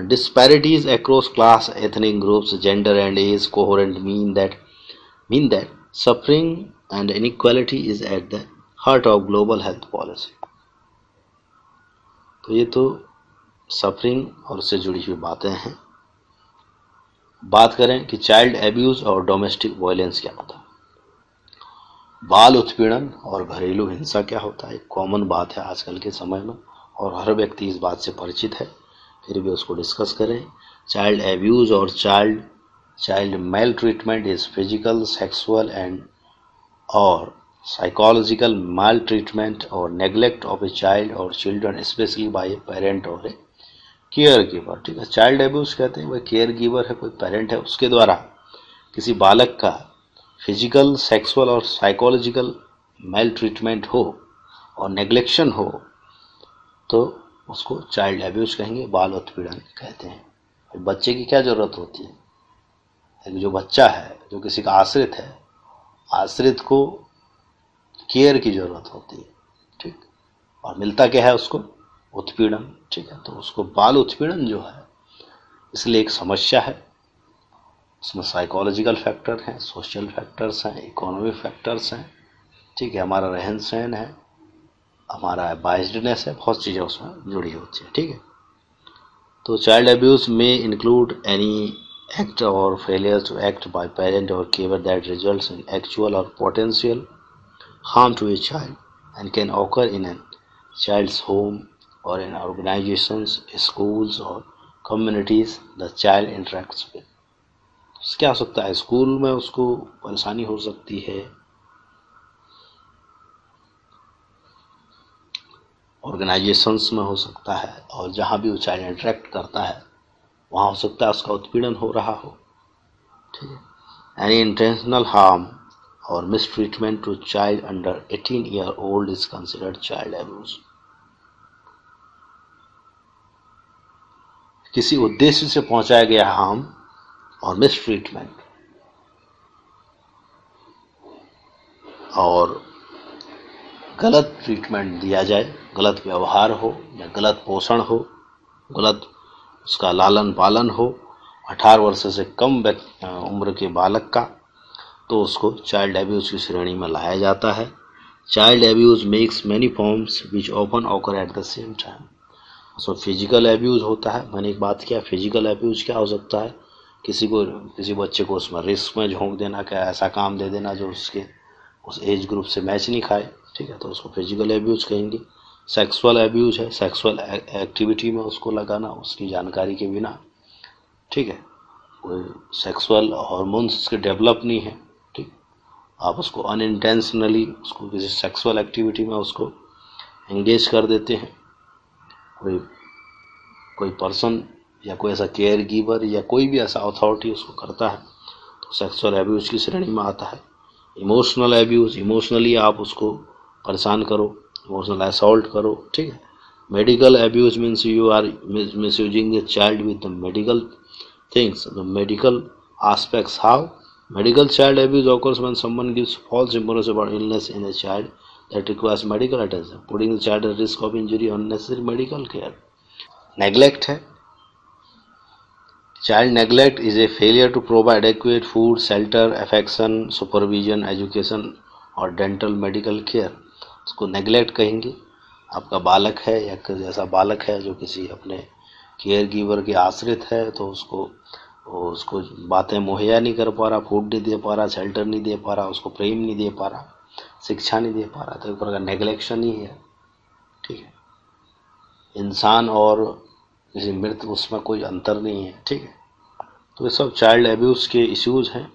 disparities across class, ethnic groups, gender and age coherent mean that suffering and inequality is at the heart of global health policy. तो ये तो सफरिंग और उससे जुड़ी हुई बातें हैं। बात करें कि चाइल्ड एब्यूज और डोमेस्टिक वायलेंस क्या होता है, बाल उत्पीड़न और घरेलू हिंसा क्या होता है, एक कॉमन बात है आजकल के समय में और हर व्यक्ति इस बात से परिचित है, फिर भी उसको डिस्कस करें। चाइल्ड एब्यूज और child maltreatment is physical, sexual and और साइकोलॉजिकल मेल ट्रीटमेंट और नेग्लेक्ट ऑफ ए चाइल्ड और children specially by a parent और ए केयर गिवर, ठीक है। चाइल्ड एब्यूज कहते हैं वह केयर गिवर है, कोई पेरेंट है, उसके द्वारा किसी बालक का फिजिकल, सेक्सुअल और साइकोलॉजिकल मेल ट्रीटमेंट हो और नेग्लेक्शन हो तो उसको चाइल्ड एब्यूज कहेंगे, बाल उत्पीड़न कहते हैं। बच्चे की क्या जरूरत होती है, एक जो बच्चा है जो किसी का आश्रित है, आश्रित को केयर की जरूरत होती है, ठीक, और मिलता क्या है उसको, उत्पीड़न, ठीक है। तो उसको बाल उत्पीड़न जो है इसलिए एक समस्या है, उसमें साइकोलॉजिकल फैक्टर हैं, सोशल फैक्टर्स हैं, इकोनॉमिक फैक्टर्स हैं, ठीक है, हमारा रहन सहन है, हमारा बाइज्डनेस है, बहुत चीज़ें उसमें जुड़ी होती है, ठीक है। तो चाइल्ड एब्यूज में इंक्लूड एनी एक्ट और failure to act by parent और care that results in actual और potential harm to a child and can occur in a child's home or in organizations, schools or communities the child interacts with. क्या हो सकता है, school में उसको परेशानी हो सकती है ऑर्गेनाइजेशंस में हो सकता है, और जहाँ भी वो चाइल्ड इंटरेक्ट करता है वहाँ हो सकता है उसका उत्पीड़न हो रहा हो। ठीक है। एनी इंटेंशनल हार्म और mistreatment to child under 18 year old is considered child abuse. किसी उद्देश्य से पहुंचाया गया हार्म और मिसट्रीटमेंट और गलत ट्रीटमेंट दिया जाए, गलत व्यवहार हो या गलत पोषण हो, गलत उसका लालन पालन हो 18 वर्ष से कम उम्र के बालक का, तो उसको चाइल्ड एब्यूज की श्रेणी में लाया जाता है। Child abuse makes many forms which often occur at the same time. उसमें फिजिकल एब्यूज होता है। मैंने एक बात किया, फिजिकल एब्यूज क्या हो सकता है, किसी बच्चे को उसमें रिस्क में झोंक देना, क्या ऐसा काम दे देना जो उसके उस एज ग्रुप से मैच नहीं खाए। ठीक है, तो उसको फिजिकल एब्यूज कहेंगे। सेक्सुअल एब्यूज है, सेक्सुअल एक्टिविटी में उसको लगाना उसकी जानकारी के बिना। ठीक है, कोई सेक्सुअल हार्मोन्स उसके डेवलप नहीं है, ठीक, आप उसको अनइंटेंशनली उसको किसी सेक्सुअल एक्टिविटी में उसको एंगेज कर देते हैं। कोई पर्सन या कोई ऐसा केयर गिवर या कोई भी ऐसा अथॉरिटी उसको करता है तो सेक्सुअल एब्यूज की श्रेणी में आता है। इमोशनल एब्यूज, इमोशनली आप उसको परेशान करो, इमोशनल असॉल्ट करो। ठीक है। Medical abuse means you are misusing the child with the medical things, the medical aspects. How? Medical child abuse occurs when someone gives false information about illness in a child that requires medical attention, putting the child at risk of injury or unnecessary medical care. Neglect है। Child neglect is a failure to provide adequate food, shelter, affection, supervision, education और dental medical care. उसको neglect कहेंगे। आपका बालक है या ऐसा बालक है जो किसी अपने केयर गिवर के आश्रित है, तो उसको बातें मुहैया नहीं कर पा रहा, फूड नहीं दे पा रहा, शेल्टर नहीं दे पा रहा, उसको प्रेम नहीं दे पा रहा, शिक्षा नहीं दे पा रहा, तो एक प्रकार नेग्लेक्शन ही है। ठीक है, इंसान और किसी मृत उसमें कोई अंतर नहीं है। ठीक है, तो ये सब चाइल्ड एब्यूज के इश्यूज हैं।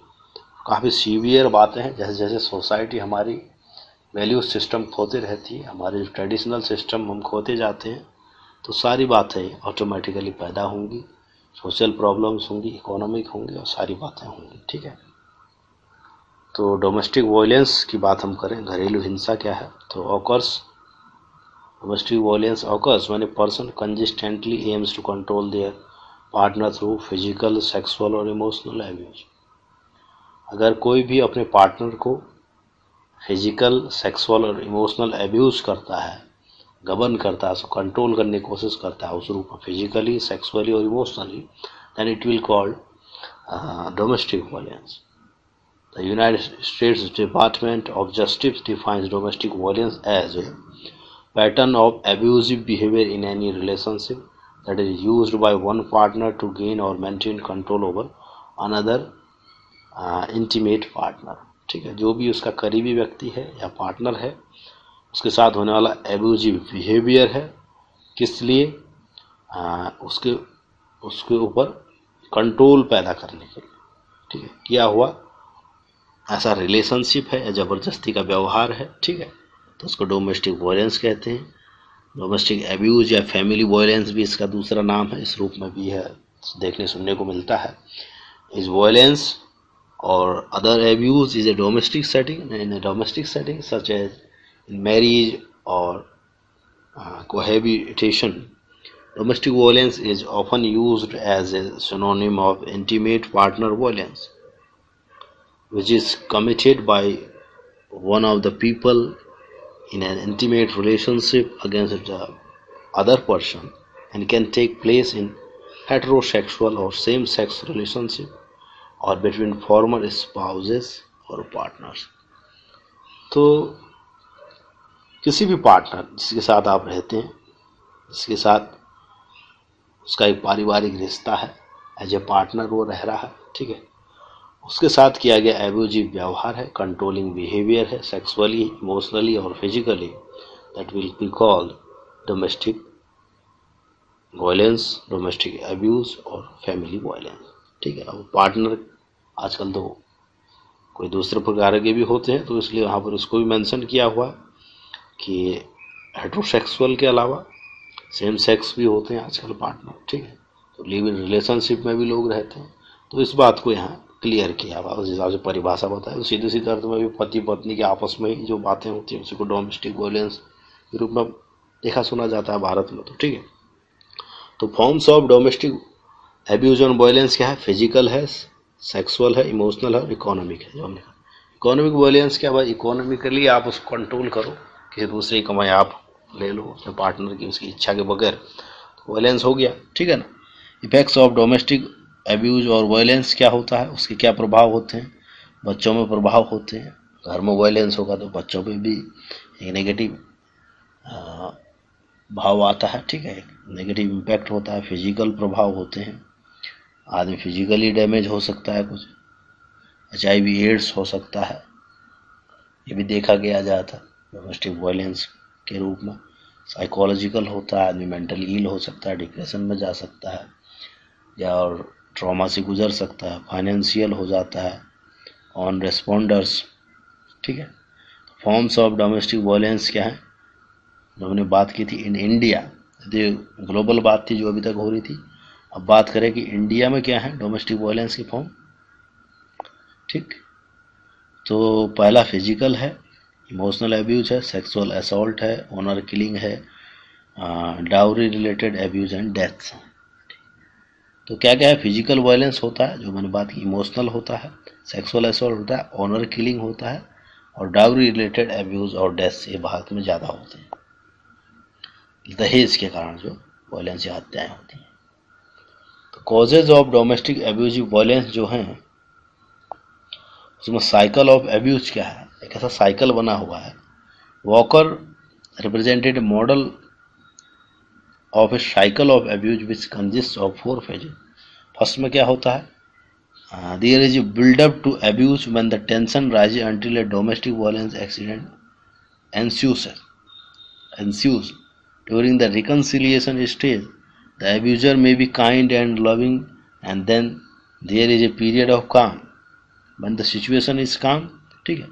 काफ़ी सीवियर बातें हैं। जैसे जैसे सोसाइटी हमारी वैल्यू सिस्टम खोते रहती है, हमारे ट्रेडिशनल सिस्टम हम खोते जाते हैं, तो सारी बातें ऑटोमेटिकली पैदा होंगी, सोशल प्रॉब्लम्स होंगी, इकोनॉमिक होंगी और सारी बातें होंगी। ठीक है, तो डोमेस्टिक वायलेंस की बात हम करें, घरेलू हिंसा क्या है, तो domestic violence occurs when a person consistently aims to control their partner through physical, sexual और इमोशनल एब्यूज। अगर कोई भी अपने पार्टनर को फिजिकल, सेक्सुअल और इमोशनल एब्यूज करता है, गबन करता है, उसको कंट्रोल करने की कोशिश करता है उस रूप में, फिजिकली, सेक्सुअली और emotionally, then it will called domestic violence. The United States Department of Justice defines domestic violence as a pattern of abusive behaviour in any relationship that is used by one partner to gain और maintain control over another intimate partner. ठीक है, जो भी उसका करीबी व्यक्ति है या पार्टनर है उसके साथ होने वाला एब्यूजिव बिहेवियर है, किस लिए, उसके ऊपर कंट्रोल पैदा करने के लिए। ठीक है, किया हुआ ऐसा रिलेशनशिप है या ज़बरदस्ती का व्यवहार है। ठीक है, तो उसको डोमेस्टिक वायलेंस कहते हैं। डोमेस्टिक एब्यूज या फैमिली वायलेंस भी इसका दूसरा नाम है, इस रूप में भी है, देखने सुनने को मिलता है। इज वायलेंस और other abuse is a domestic setting, in a domestic setting such as in marriage or cohabitation. Domestic violence is often used as a synonym of intimate partner violence, which is committed by one of the people in an intimate relationship against the other person and can take place in heterosexual or same-sex relationship or between former spouses or partners. तो किसी भी partner जिसके साथ आप रहते हैं, जिसके साथ उसका एक पारिवारिक रिश्ता है, एज ए पार्टनर वो रह रहा है, ठीक है, उसके साथ किया गया एब्यूजिव व्यवहार है, कंट्रोलिंग बिहेवियर है, सेक्सुअली, इमोशनली और physically, that will be called domestic violence, domestic abuse और फैमिली वायलेंस। ठीक है, अब पार्टनर आजकल तो कोई दूसरे प्रकार के भी होते हैं, तो इसलिए यहाँ पर उसको भी मेंशन किया हुआ कि हेट्रोसेक्सुअल के अलावा सेम सेक्स भी होते हैं आजकल पार्टनर, ठीक है। तो लिव इन रिलेशनशिप में भी लोग रहते हैं। तो इस बात को यहाँ क्लियर किया हुआ, उस हिसाब से परिभाषा बताया। तो सीधे सीधे अर्थ में भी पति पत्नी के आपस में ही जो बातें होती हैं उसी को डोमेस्टिक वायलेंस के रूप में देखा सुना जाता है भारत में, तो ठीक है। तो फॉर्म्स ऑफ डोमेस्टिक एब्यूज और वायलेंस क्या है? फिजिकल है, सेक्सुअल है, इमोशनल है और इकोनॉमिक है। जो हमने कहा इकोनॉमिक वायलेंस क्या भाई, इकोनॉमिकली आप उसको कंट्रोल करो, किसी दूसरे की कमाई आप ले लो अपने पार्टनर की उसकी इच्छा के बगैर, तो वायलेंस हो गया, ठीक है ना। इफेक्ट्स ऑफ डोमेस्टिक एब्यूज और वायलेंस क्या होता है, उसके क्या प्रभाव होते हैं? बच्चों में प्रभाव होते हैं। घर में वायलेंस होगा तो बच्चों पे भी एक नेगेटिव भाव आता है, ठीक है, नेगेटिव इम्पैक्ट होता है। फिजिकल प्रभाव होते हैं, आदमी फिजिकली डैमेज हो सकता है, कुछ HIV एड्स हो सकता है, ये भी देखा गया जाता डोमेस्टिक वायलेंस के रूप में। साइकोलॉजिकल होता है, आदमी मेंटली इल हो सकता है, डिप्रेशन में जा सकता है या और ट्रॉमा से गुजर सकता है। फाइनेंशियल हो जाता है, ऑन रेस्पॉन्डर्स, ठीक है। फॉर्म्स ऑफ डोमेस्टिक वायलेंस क्या है, जो हमने बात की थी इन इंडिया, ये ग्लोबल बात थी जो अभी तक हो रही थी। अब बात करें कि इंडिया में क्या है डोमेस्टिक वायलेंस की फॉर्म, ठीक। तो पहला फिजिकल है, इमोशनल एब्यूज है, सेक्सुअल असॉल्ट है, ऑनर किलिंग है, dowry related abuse and deaths. तो क्या क्या है? फिजिकल वायलेंस होता है जो मैंने बात की, इमोशनल होता है, सेक्सुअल असॉल्ट होता है, ऑनर किलिंग होता है और डाउरी रिलेटेड एब्यूज और डेथ्स ये भारत में ज़्यादा होते हैं। दहेज के कारण जो वायलेंस या हत्याएं होती हैं। तो causes of domestic abusive violence जो हैं उसमें साइकिल ऑफ एब्यूज क्या है, एक ऐसा साइकिल बना हुआ है। Walker represented model of a cycle of abuse which consist of 4 phases. First में क्या होता है, there is a buildup to abuse when the tension rises until a domestic violence accident ensues. During the reconciliation stage, the abuser may be kind and loving, and then there is a period of calm. When the situation is calm, ठीक है,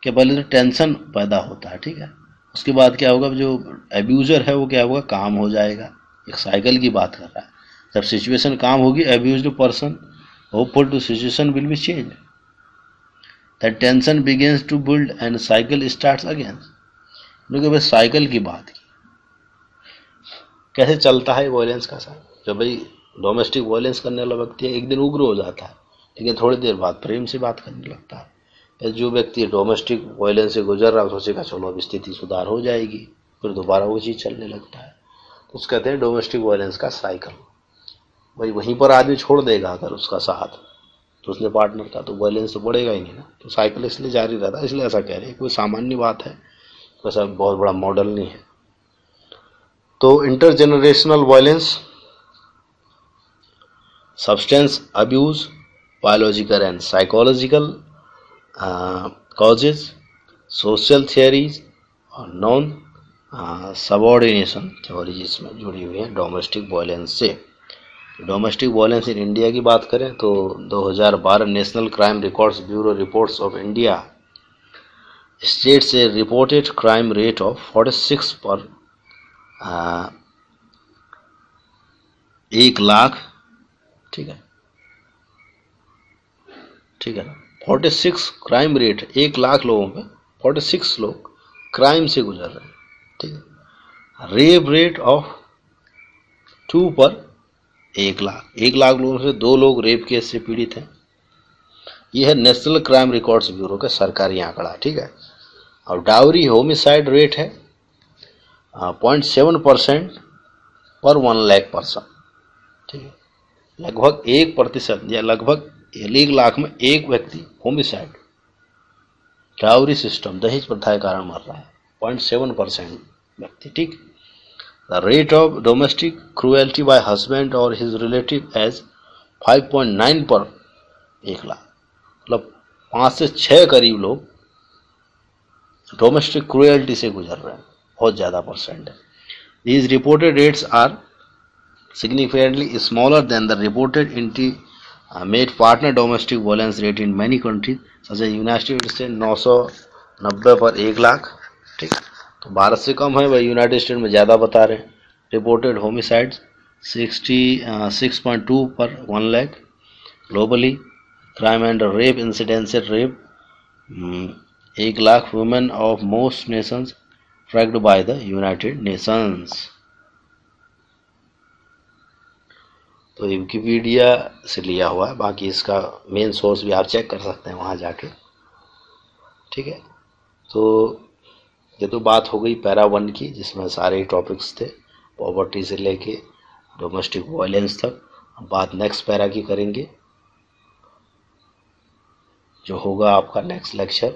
कि पहले तो tension पैदा होता है, ठीक है, उसके बाद क्या होगा, जो एब्यूजर है वो क्या होगा, काम हो जाएगा। एक साइकिल की बात कर रहा है। जब सिचुएशन काम होगी, abused person hopeful to situation will be change, that tension begins to build and cycle starts again. क्योंकि भाई साइकिल की बात की, कैसे चलता है वायलेंस का साथ। जब भाई डोमेस्टिक वायलेंस करने वाला व्यक्ति है, एक दिन उग्र हो जाता है, ठीक है, थोड़ी देर बाद प्रेम से बात करने लगता है। जो व्यक्ति डोमेस्टिक वायलेंस से गुजर रहा है सोचेगा चलो अब स्थिति सुधार हो जाएगी, फिर दोबारा वो चीज़ चलने लगता है। तो उसको कहते हैं डोमेस्टिक वायलेंस का साइकिल। भाई वहीं पर आदमी छोड़ देगा अगर उसका साथ तो उसने पार्टनर का, तो वायलेंस तो बढ़ेगा ही नहीं ना। तो साइकिल इसलिए जारी रहता है, इसलिए ऐसा कह रहे हैं, कोई सामान्य बात है, वैसा बहुत बड़ा मॉडल नहीं है। तो intergenerational violence, substance abuse, biological and psychological causes, social theories और नॉन सबऑर्डिनेशन थ्योरीज इसमें जुड़ी हुई है डोमेस्टिक वायलेंस से। डोमेस्टिक वायलेंस इन इंडिया की बात करें तो 2012 national crime records bureau reports of India states A reported crime rate of 46 पर 1 लाख, ठीक है, ठीक है ना, 46 क्राइम रेट, 1 लाख लोगों में 46 लोग क्राइम से गुजर रहे हैं, ठीक है। रेप रेट ऑफ 2 पर 1 लाख, 1 लाख लोगों से 2 लोग रेप केस से पीड़ित हैं। यह है नेशनल क्राइम रिकॉर्ड्स ब्यूरो का सरकारी आंकड़ा, ठीक है। और डाउरी होमिसाइड रेट है 0.7% पर 1 लाख पर्सन, ठीक है, लगभग 1% या लगभग 1 लाख में एक व्यक्ति होमिसाइड, डाउरी सिस्टम, दहेज प्रथा के कारण मर रहा है, 0.7% व्यक्ति, ठीक। The rate of domestic cruelty bye husband और हिज रिलेटिव एज 5.9 पर 1 लाख, मतलब 5 से 6 करीब लोग डोमेस्टिक क्रूएल्टी से गुजर रहे हैं, बहुत ज़्यादा परसेंट है। These reported rates are significantly smaller than the reported intimate partner domestic violence rate in many countries such as United States 990 पर 1 लाख, ठीक। तो भारत से कम है, वही यूनाइटेड स्टेट में ज़्यादा बता रहे हैं। रिपोर्टेड होमिसाइड्स 6.2 पर 1 lakh globally. Crime and rape incidences rape 1 lakh women of most nations tracked by the United Nations. तो विकिपीडिया से लिया हुआ है, बाकी इसका मेन सोर्स भी आप चेक कर सकते हैं वहाँ जाके, ठीक है। तो ये तो बात हो गई पैरा 1 की, जिसमें सारे टॉपिक्स थे, पॉवर्टी से लेके डोमेस्टिक वायलेंस तक। अब बात नेक्स्ट पैरा की करेंगे, जो होगा आपका next lecture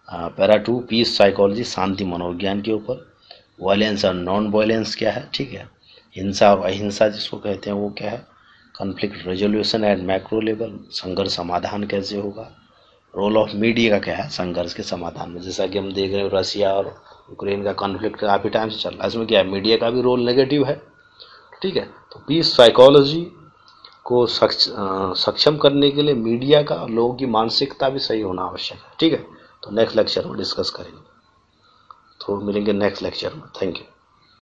para 2 peace psychology, शांति मनोविज्ञान के ऊपर। वायलेंस और नॉन वायलेंस क्या है, ठीक है। हिंसा और अहिंसा जिसको कहते हैं वो क्या है। Conflict resolution at macro level, संघर्ष समाधान कैसे होगा। रोल ऑफ मीडिया का क्या है संघर्ष के समाधान में, जैसा कि हम देख रहे हैं रसिया और यूक्रेन का कॉन्फ्लिक्ट काफ़ी टाइम से चल रहा है, इसमें क्या है, मीडिया का भी रोल नेगेटिव है, ठीक है। तो पीस साइकोलॉजी को सक्षम करने के लिए मीडिया का, लोगों की मानसिकता भी सही होना आवश्यक है, ठीक है। तो नेक्स्ट लेक्चर में डिस्कस करेंगे, तो मिलेंगे नेक्स्ट लेक्चर में। Thank you.